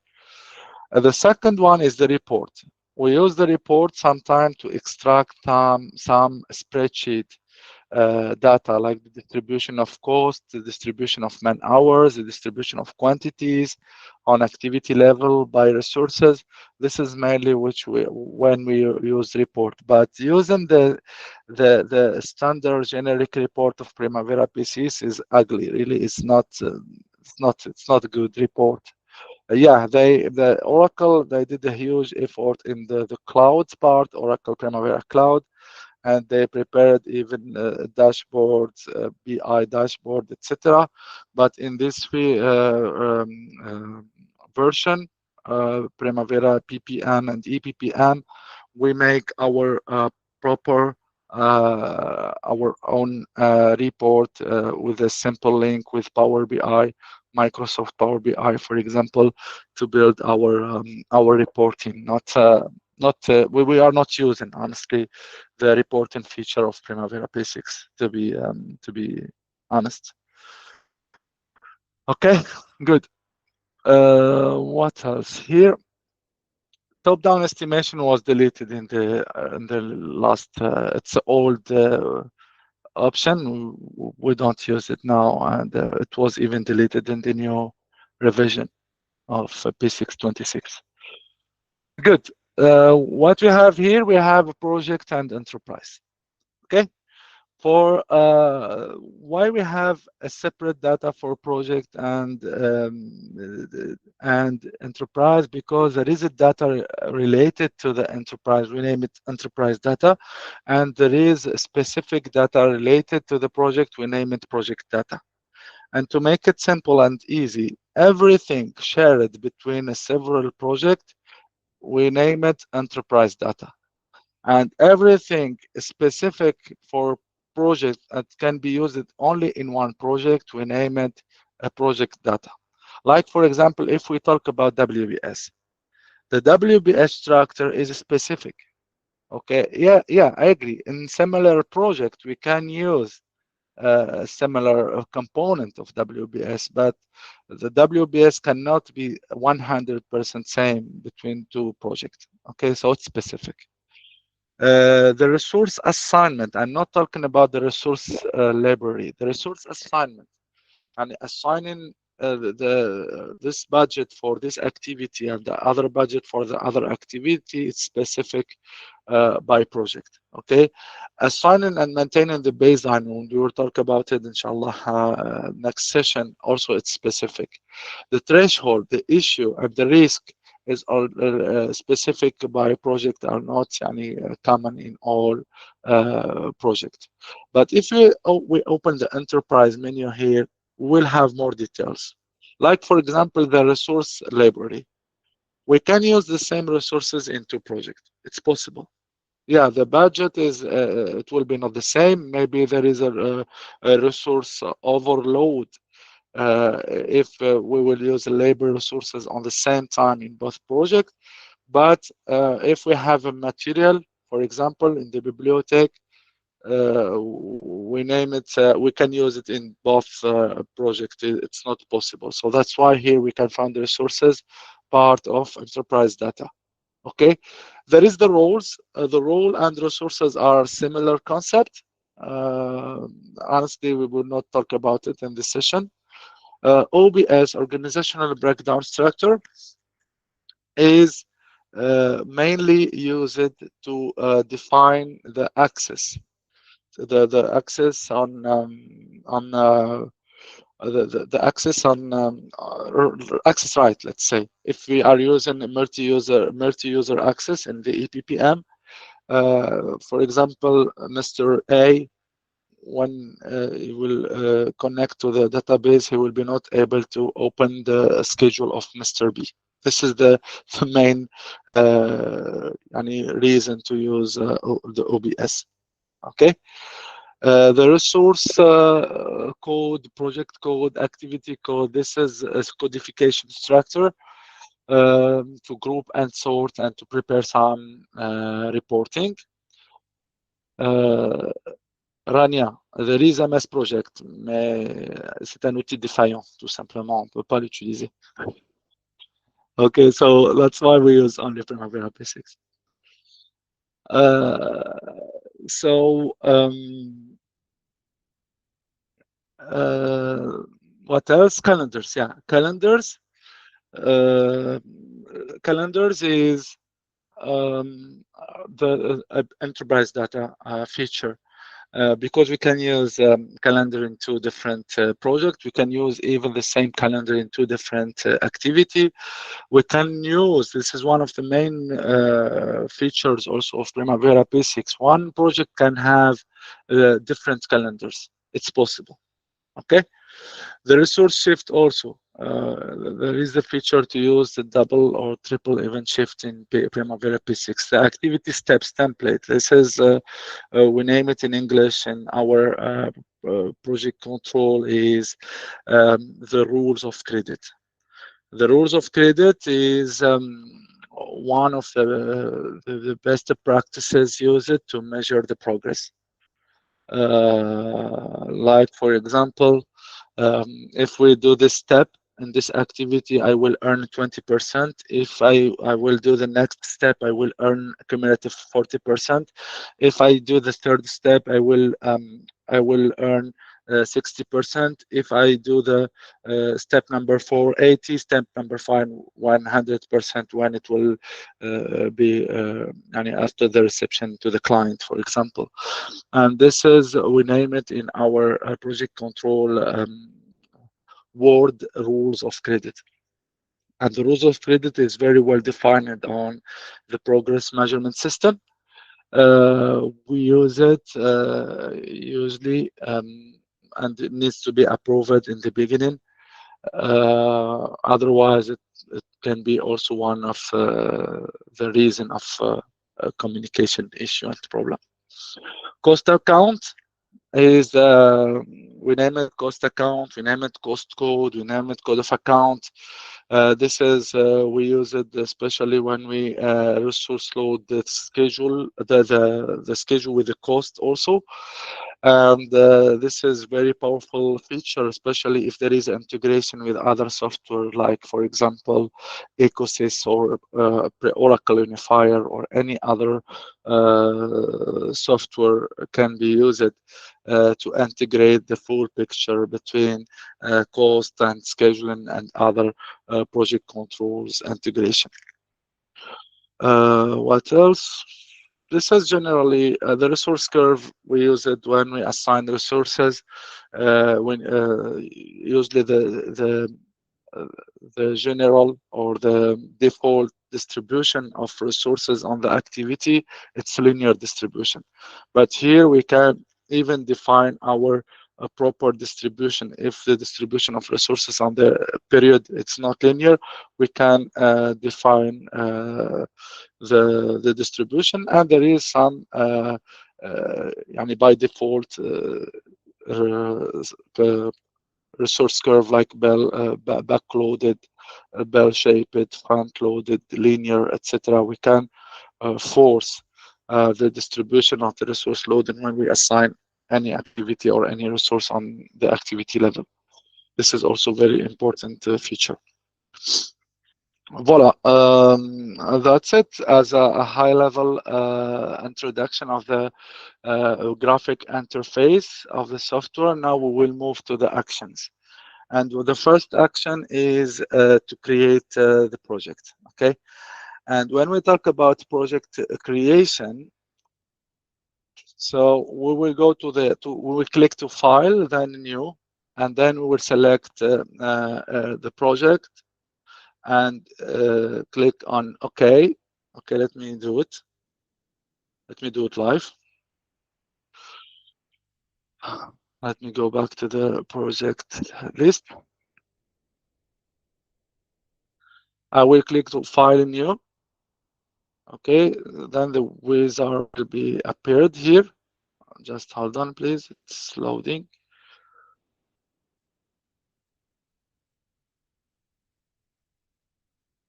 The second one is the report. We use the report sometimes to extract some spreadsheet data, like the distribution of cost, the distribution of man hours, the distribution of quantities on activity level by resources. This is mainly when we use report. But using the standard generic report of Primavera P6 is ugly. Really, it's not a good report. Yeah, the Oracle, they did a huge effort in the clouds part, Oracle Primavera Cloud, and they prepared even dashboards, BI dashboard, etc. But in this version, Primavera PPM and EPPM, we make our proper our own report with a simple link with Power BI, Microsoft Power BI, for example, to build our reporting. We are not using, honestly, the reporting feature of Primavera P6, to be honest. Okay, good. What else here? Top-down estimation was deleted in the last. It's an old option. We don't use it now, and it was even deleted in the new revision of P626. Good. What we have here, we have a project and enterprise. Okay. For why we have a separate data for project and enterprise, because there is a data related to the enterprise. We name it enterprise data, and there is a specific data related to the project. We name it project data. And to make it simple and easy, everything shared between several projects, we name it enterprise data. And everything specific for project that can be used only in one project, we name it a project data. Like, for example, if we talk about WBS, the WBS structure is specific. Okay, yeah, I agree. In similar project, we can use a similar component of WBS, but the WBS cannot be 100% same between two projects. Okay, so it's specific. The resource assignment, I'm not talking about the resource library, the resource assignment, and assigning this budget for this activity and the other budget for the other activity, it's specific by project. Okay, assigning and maintaining the baseline, we will talk about it, inshallah, next session. Also, it's specific. The threshold, the issue, and the risk is all specific by project, are not common in all projects. But if we open the enterprise menu here, we'll have more details. Like, for example, the resource library. We can use the same resources in two projects. It's possible. Yeah, the budget is, it will be not the same. Maybe there is a resource overload if we will use labor resources on the same time in both projects. But if we have a material, for example, in the bibliothèque, we name it, we can use it in both projects. It's not possible. So that's why here we can find the resources part of enterprise data. Okay, there is the roles. The role and resources are similar concept. Honestly, we will not talk about it in this session. OBS, organizational breakdown structure, is mainly used to define the access, the access on the access on access right. Let's say if we are using multi-user access in the EPPM, for example, Mr. A, when he will connect to the database, he will be not able to open the schedule of Mr. B. This is the main reason to use the OBS. Okay. The resource code, project code, activity code, this is a codification structure to group and sort and to prepare some reporting. Rania, there is a mass project, mais c'est un outil défaillant, tout simplement. On ne peut pas l'utiliser. Okay, so that's why we use only Primavera P6. What else? Calendars, yeah. Calendars. Calendars is the enterprise data feature. Because we can use calendar in two different projects, we can use even the same calendar in two different activity. We can use, this is one of the main features also of Primavera P6. One project can have different calendars. It's possible. Okay. The resource shift also. There is a feature to use the double or triple event shift in Primavera P6. The activity steps template. This is, we name it in English, and our project control is the rules of credit. The rules of credit is one of the best practices used to measure the progress. Like, for example, if we do this step in this activity, I will earn 20%. If I will do the next step, I will earn a cumulative 40%. If I do the third step, I will earn 60%. If I do the step number 4, 80, step number 5, 100%, when it will be after the reception to the client, for example. And this is, we name it in our project control word, rules of credit. And the rules of credit is very well defined on the progress measurement system. We use it usually, and it needs to be approved in the beginning. Otherwise, it can be also one of the reason of a communication issue and problem. Cost account is, we name it cost account, we name it cost code, we name it code of account. This is, we use it especially when we resource load the schedule, the schedule with the cost also. And this is very powerful feature, especially if there is integration with other software, like, for example, Ecosys or Oracle Unifier or any other software can be used to integrate the full picture between cost and scheduling and other project controls integration. What else? This is generally the resource curve. We use it when we assign resources. When usually the general or the default distribution of resources on the activity, it's linear distribution. But here we can even define our proper distribution. If the distribution of resources on the period it's not linear, we can define the distribution, and there is some by default resource curve, like backloaded, bell-shaped, front-loaded, linear, etc. We can force the distribution of the resource load and when we assign any activity or any resource on the activity level. This is also very important feature. Voila, that's it as a high-level introduction of the graphic interface of the software. Now we will move to the actions. And the first action is to create the project, okay? And when we talk about project creation, so we will go to we will click to File, then New, and then we will select the project and click on OK. Okay, let me do it. Let me do it live. Let me go back to the project list. I will click to File New. Okay, then the wizard will be appeared here. Just hold on, please. It's loading.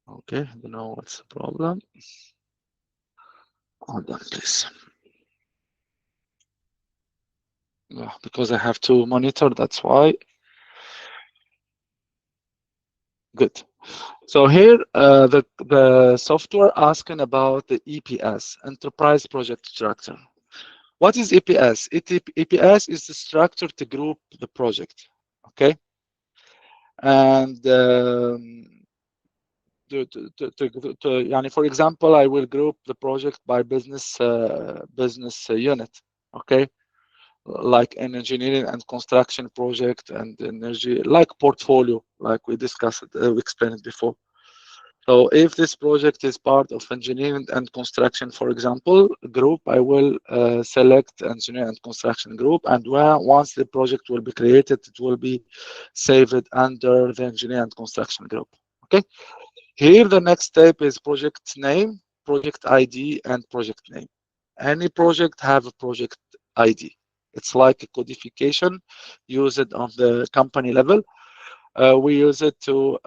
Okay, I don't know what's the problem. Hold on, please. Yeah, because I have to monitor, that's why. Good. So here, the software asking about the EPS, Enterprise Project Structure. What is EPS? EPS is the structure to group the project, okay? And for example, I will group the project by business unit, okay? Like an engineering and construction project and energy, like portfolio, like we discussed, we explained it before. So if this project is part of engineering and construction, for example, group, I will select engineering and construction group. And once the project will be created, it will be saved under the engineering and construction group. Okay. Here, the next step is project name, project ID, and project name. Any project have a project ID. It's like a codification. Use it on the company level. We use it to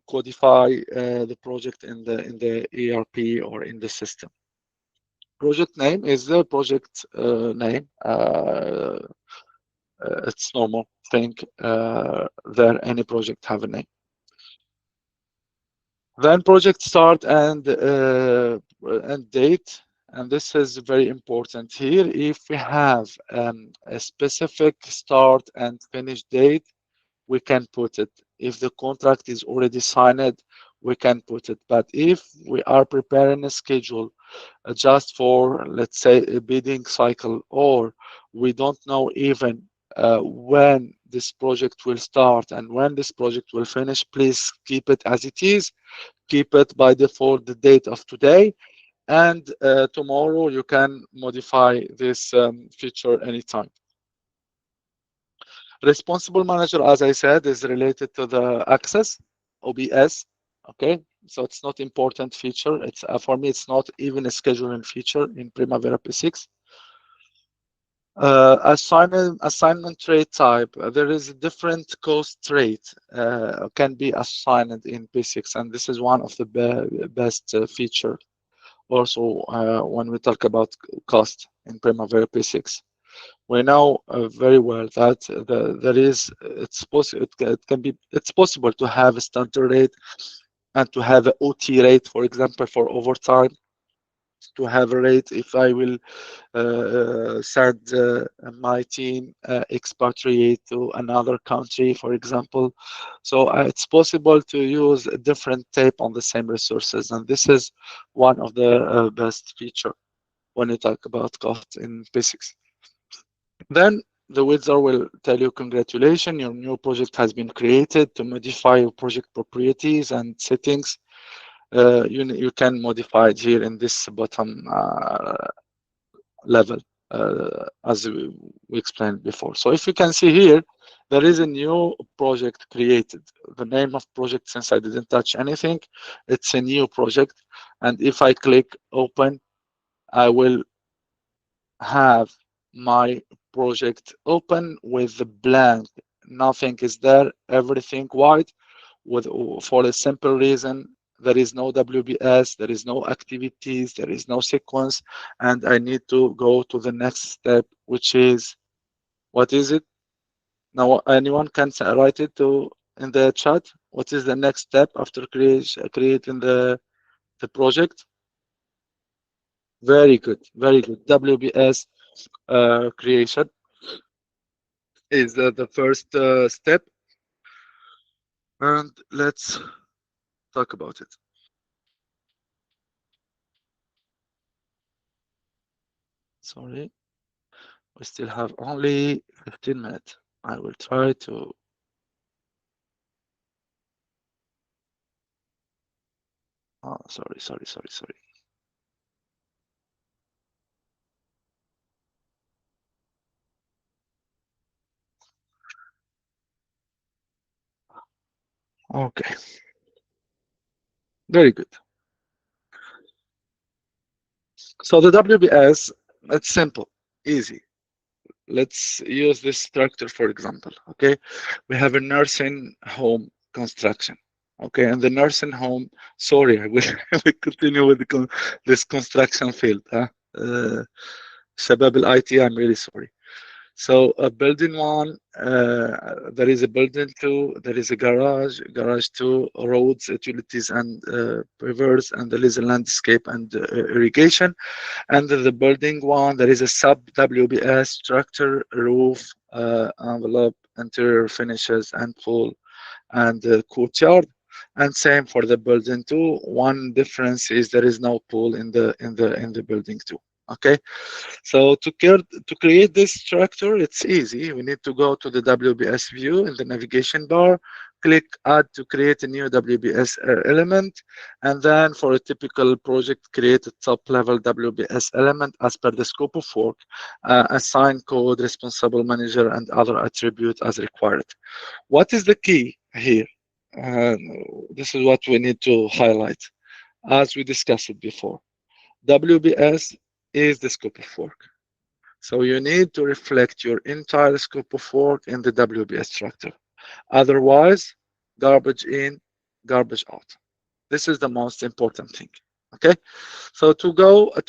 codify the project in the ERP or in the system. Project name is the project name. It's normal thing there. Any project have a name. Then project start and date. And this is very important here. If we have a specific start and finish date, we can put it. If the contract is already signed, we can put it. But if we are preparing a schedule just for, let's say, a bidding cycle, or we don't know even when this project will start and when this project will finish, please keep it as it is. Keep it by default the date of today. And tomorrow you can modify this feature anytime. Responsible manager, as I said, is related to the access, OBS. Okay, so it's not important feature. It's for me, it's not even a scheduling feature in Primavera P6. Assignment rate type. There is a different cost rate can be assigned in P6, and this is one of the best feature. Also, when we talk about cost in Primavera P6. We know very well that it's possible to have a standard rate and to have an OT rate, for example, for overtime. To have a rate if I will send my team expatriate to another country, for example. So it's possible to use a different type on the same resources, and this is one of the best feature when you talk about cost in P6. Then the wizard will tell you, congratulations, your new project has been created. To modify your project properties and settings, you can modify it here in this bottom level, as we explained before. So if you can see here, there is a new project created. The name of project, since I didn't touch anything, it's a new project. And if I click open, I will have my project open with the blank. Nothing is there, everything white, for a simple reason there is no WBS, there is no activities, there is no sequence, and I need to go to the next step, which is, what is it? Now, anyone can write it in the chat. What is the next step after creating the project? Very good, very good. WBS creation is the first step, and let's talk about it. Sorry, we still have only 15 minutes. I will try to. Oh, sorry. Okay, very good. So the WBS, it's simple, easy. Let's use this structure for example. Okay, we have a nursing home construction. Okay, and the nursing home. Sorry, I will, I will continue with this construction field. Huh? Shabab al-IT, I'm really sorry. So building one, there is a building two, there is a garage two, roads, utilities, and rivers, and there is a landscape and irrigation. And the building one, there is a sub WBS structure, roof, envelope, interior finishes, and pool, and courtyard. And same for the building two. One difference is there is no pool in the building two. Okay, so to create this structure, it's easy. We need to go to the WBS view in the navigation bar, click add to create a new WBS element, and then for a typical project, create a top level WBS element as per the scope of work, assign code, responsible manager, and other attributes as required. What is the key here? Uh, this is what we need to highlight, as we discussed it before. WBS is the scope of work. So you need to reflect your entire scope of work in the WBS structure. Otherwise, garbage in, garbage out. This is the most important thing. Okay, so to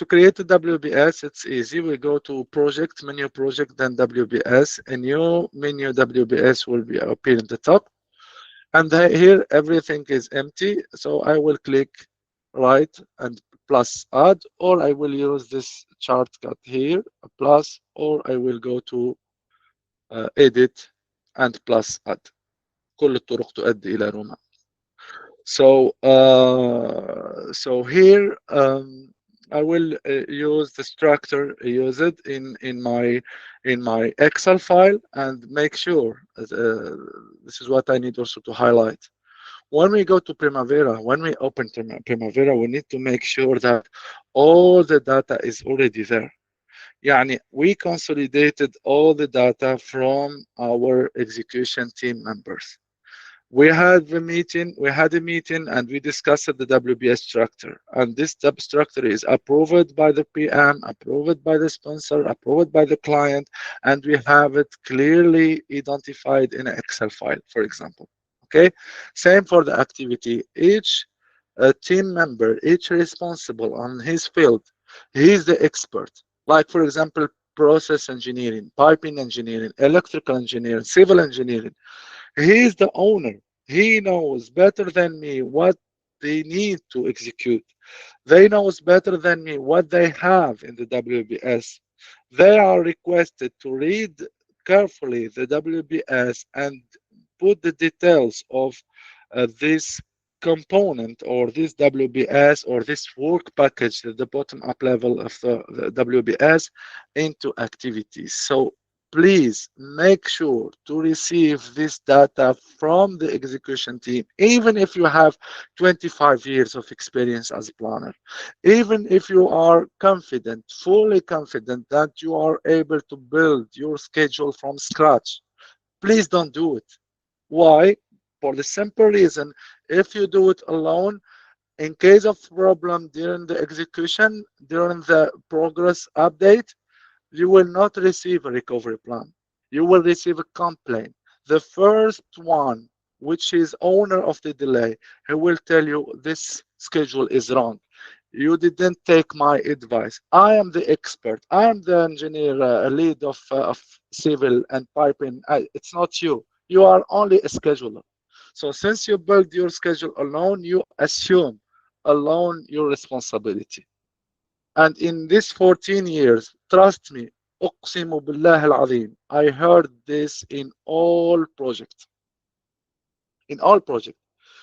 create a WBS, it's easy. We go to project, menu project, then WBS. A new menu WBS will be appear in the top. And here everything is empty. So I will click right and plus add, or I will use this shortcut here, plus, or I will go to edit and plus add. كل الطرق تؤدي إلى روما. So here I will use the structure, use it in my Excel file, and make sure this is what I need also to highlight. When we go to Primavera, when we open Primavera, we need to make sure that all the data is already there. Yani we consolidated all the data from our execution team members. We had a meeting, and we discussed the WBS structure. And this structure is approved by the PM, approved by the sponsor, approved by the client, and we have it clearly identified in an Excel file, for example. Okay, same for the activity. Each team member, each responsible on his field, he is the expert. Like, for example, process engineering, piping engineering, electrical engineering, civil engineering. He is the owner. He knows better than me what they need to execute. They knows better than me what they have in the WBS. They are requested to read carefully the WBS and put the details of this component or this WBS or this work package at the bottom up level of the WBS into activities. So please make sure to receive this data from the execution team, even if you have 25 years of experience as a planner, even if you are confident, fully confident that you are able to build your schedule from scratch. Please don't do it. Why? For the simple reason, if you do it alone, in case of problem during the execution, during the progress update, you will not receive a recovery plan. You will receive a complaint. The first one which is owner of the delay, he will tell you this schedule is wrong. You didn't take my advice. I am the expert. I am the engineer, lead of civil and piping. It's not you. You are only a scheduler. So since you build your schedule alone, you assume alone your responsibility. And in these 14 years, trust me, أقسم بالله العظيم, I heard this in all projects.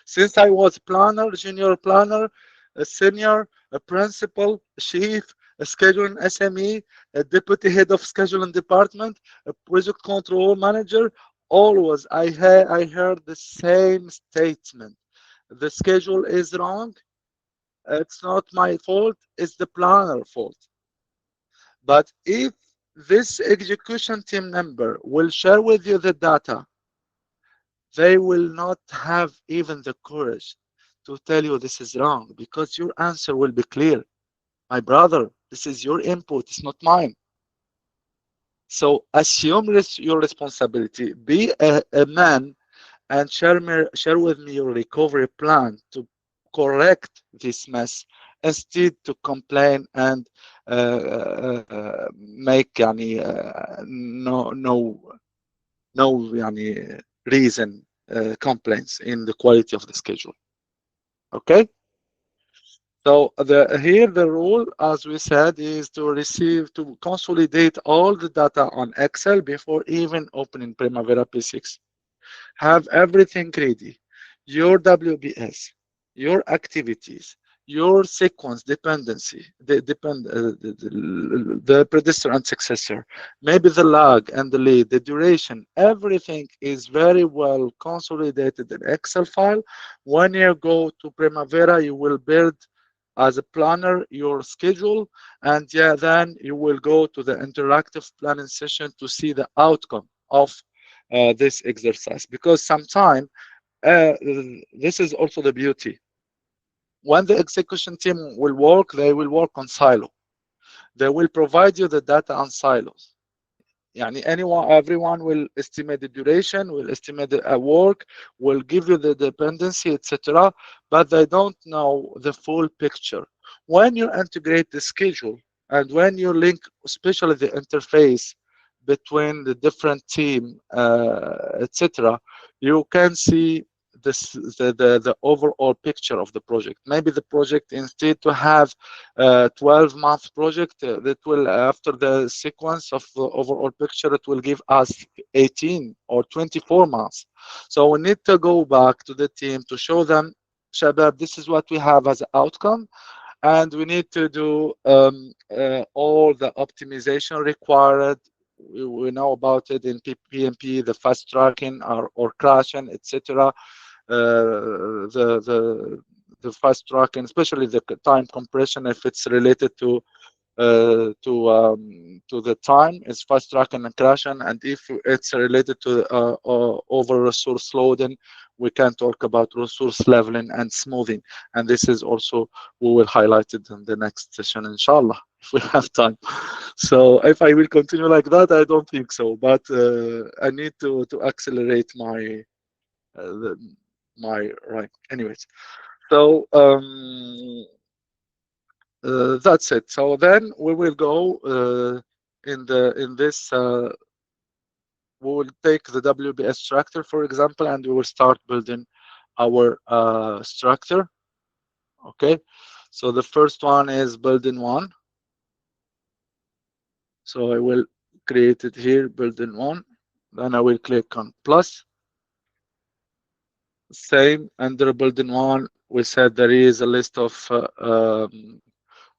Since I was planner, junior planner, a senior, a principal, a chief, a scheduling SME, a deputy head of scheduling department, a project control manager, always I heard the same statement. The schedule is wrong. It's not my fault. It's the planner fault. But if this execution team member will share with you the data, they will not have even the courage to tell you this is wrong, because your answer will be clear. My brother, this is your input, it's not mine. So assume your responsibility. Be a man and share with me your recovery plan to correct this mess, instead to complain and make no reason complaints in the quality of the schedule. Okay, so here the rule, as we said, is to consolidate all the data on Excel before even opening Primavera P6. Have everything ready, your WBS, your activities, your sequence dependency, the predecessor and successor, maybe the log and the lead, the duration, everything is very well consolidated in Excel file. When you go to Primavera, you will build as a planner your schedule, and yeah, then you will go to the interactive planning session to see the outcome of this exercise. Because sometimes this is also the beauty. When the execution team will work, they will work on silo. They will provide you the data on silos. Everyone will estimate the duration, will estimate the work, will give you the dependency, etc. But they don't know the full picture. When you integrate the schedule and when you link, especially the interface between the different team, etc., you can see the overall picture of the project. Maybe the project, instead to have a 12-month project, that will, after the sequence of the overall picture, it will give us 18 or 24 months. So we need to go back to the team to show them, Shabab, this is what we have as an outcome, and we need to do all the optimization required. We know about it in PMP, the fast tracking or crashing, etc. The fast tracking, especially the time compression, if it's related to the time, is fast tracking and crashing, and if it's related to over resource loading, we can talk about resource leveling and smoothing, and this is also, we will highlight it in the next session, inshallah, if we have time. So if I will continue like that, I don't think so, but I need to accelerate my right. Anyways, so that's it. So then we will go in this. We will take the WBS structure, for example, and we will start building our structure. Okay. So the first one is building one. So I will create it here, building one. Then I will click on plus. Same under building one, we said there is a list of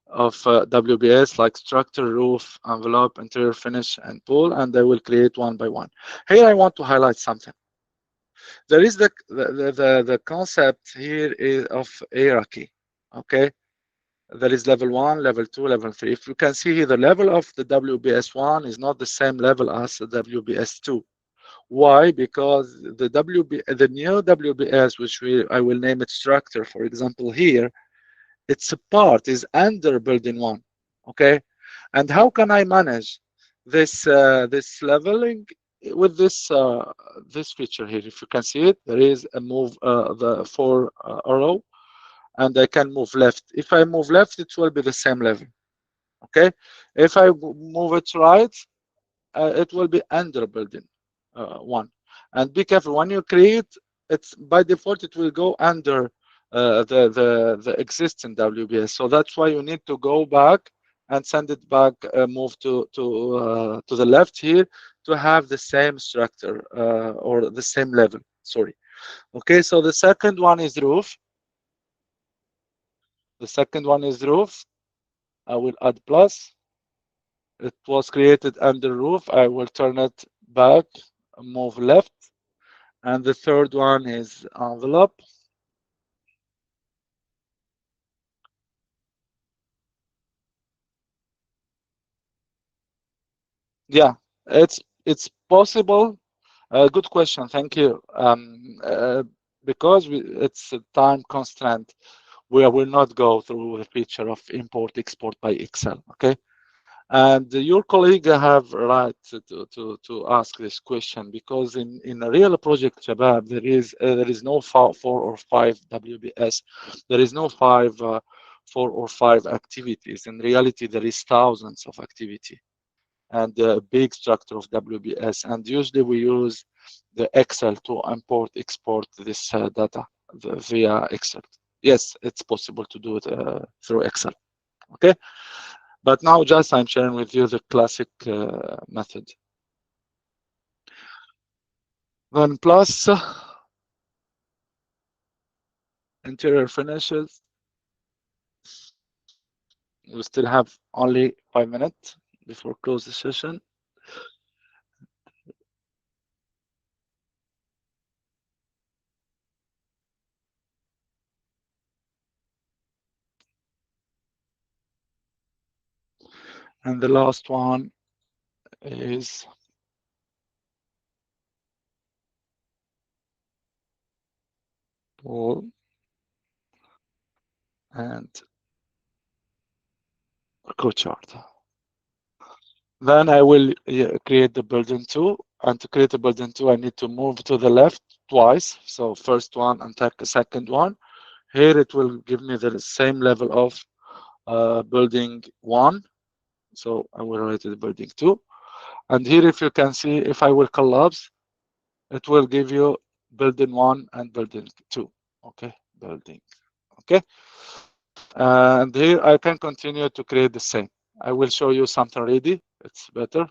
WBS, like structure, roof, envelope, interior finish, and pool, and they will create one by one. Here I want to highlight something. There is the concept here is of hierarchy. Okay, there is level 1, level 2, level 3. If you can see here, the level of the WBS1 is not the same level as the WBS2. Why? Because the new WBS, which I will name it structure, for example, here, its part is under building one. Okay, and how can I manage this this leveling? with this feature here, if you can see it, there is a move the 4 arrow, and I can move left. If I move left, it will be the same level. Okay. If I move it right, it will be under building 1. And be careful when you create, it's by default it will go under the existing WBS. So that's why you need to go back and send it back, move to the left here to have the same structure or the same level. Sorry. Okay, so the second one is roof. The second one is roof. I will add plus. It was created under roof. I will turn it back, move left. And the third one is envelope. Yeah, it's possible. Good question. Thank you. Because it's a time constraint, we will not go through the feature of import export by Excel. Okay. And your colleague have right to ask this question, because in a real project, Shabab, there is no 4 or 5 WBS. There is no 4 or 5 activities. In reality, there is thousands of activity and a big structure of WBS. And usually we use the Excel to import export this data via Excel. Yes, it's possible to do it through Excel. Okay. But now just I'm sharing with you the classic method. Then plus interior finishes. We still have only 5 minutes before close the session. And the last one is wall and code chart. Then I will create the building 2. And to create a building 2, I need to move to the left twice. So first one and take the second one. Here it will give me the same level of building 1. So I will write it building 2. And here, if you can see, if I will collapse, it will give you building 1 and building 2. Okay, building. Okay. And here I can continue to create the same. I will show you something ready. It's better,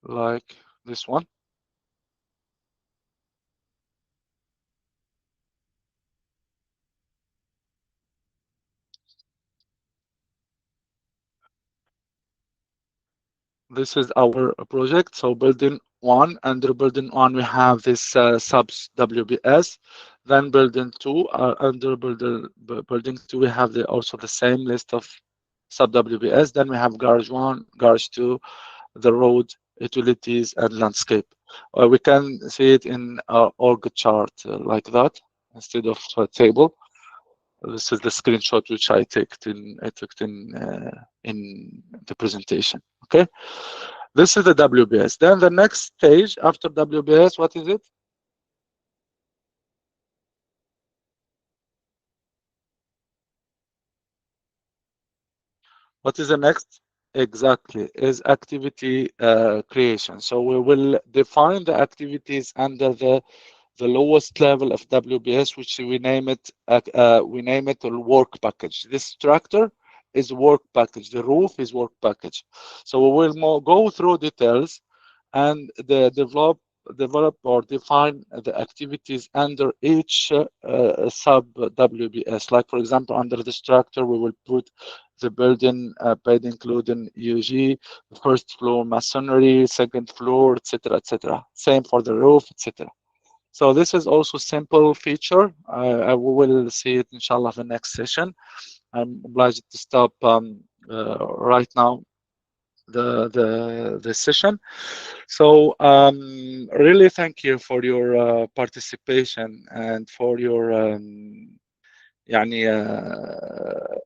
like this one. This is our project. So building 1, under building 1, we have this subs WBS. Then building 2, under building 2, we have also the same list of sub WBS. Then we have garage 1, garage 2, the road, utilities, and landscape. We can see it in our org chart like that instead of a table. This is the screenshot which I took in the presentation. Okay, this is the WBS. Then the next stage after WBS, what is it? What is the next? Exactly, is activity creation. So we will define the activities under the lowest level of WBS, which we name it a work package. This structure is work package. The roof is work package. So we will go through details and develop or define the activities under each sub WBS. Like for example, under the structure, we will put the building paid including UG, first floor masonry, second floor, etc., etc. Same for the roof, etc. So this is also simple feature. I will see it inshallah in the next session. I'm obliged to stop right now the session. So really thank you for your participation and for your يعني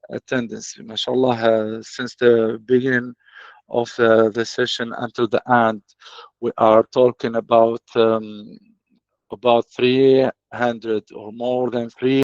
attendance. MashaAllah, since the beginning of the session until the end, we are talking about 300 or more than 300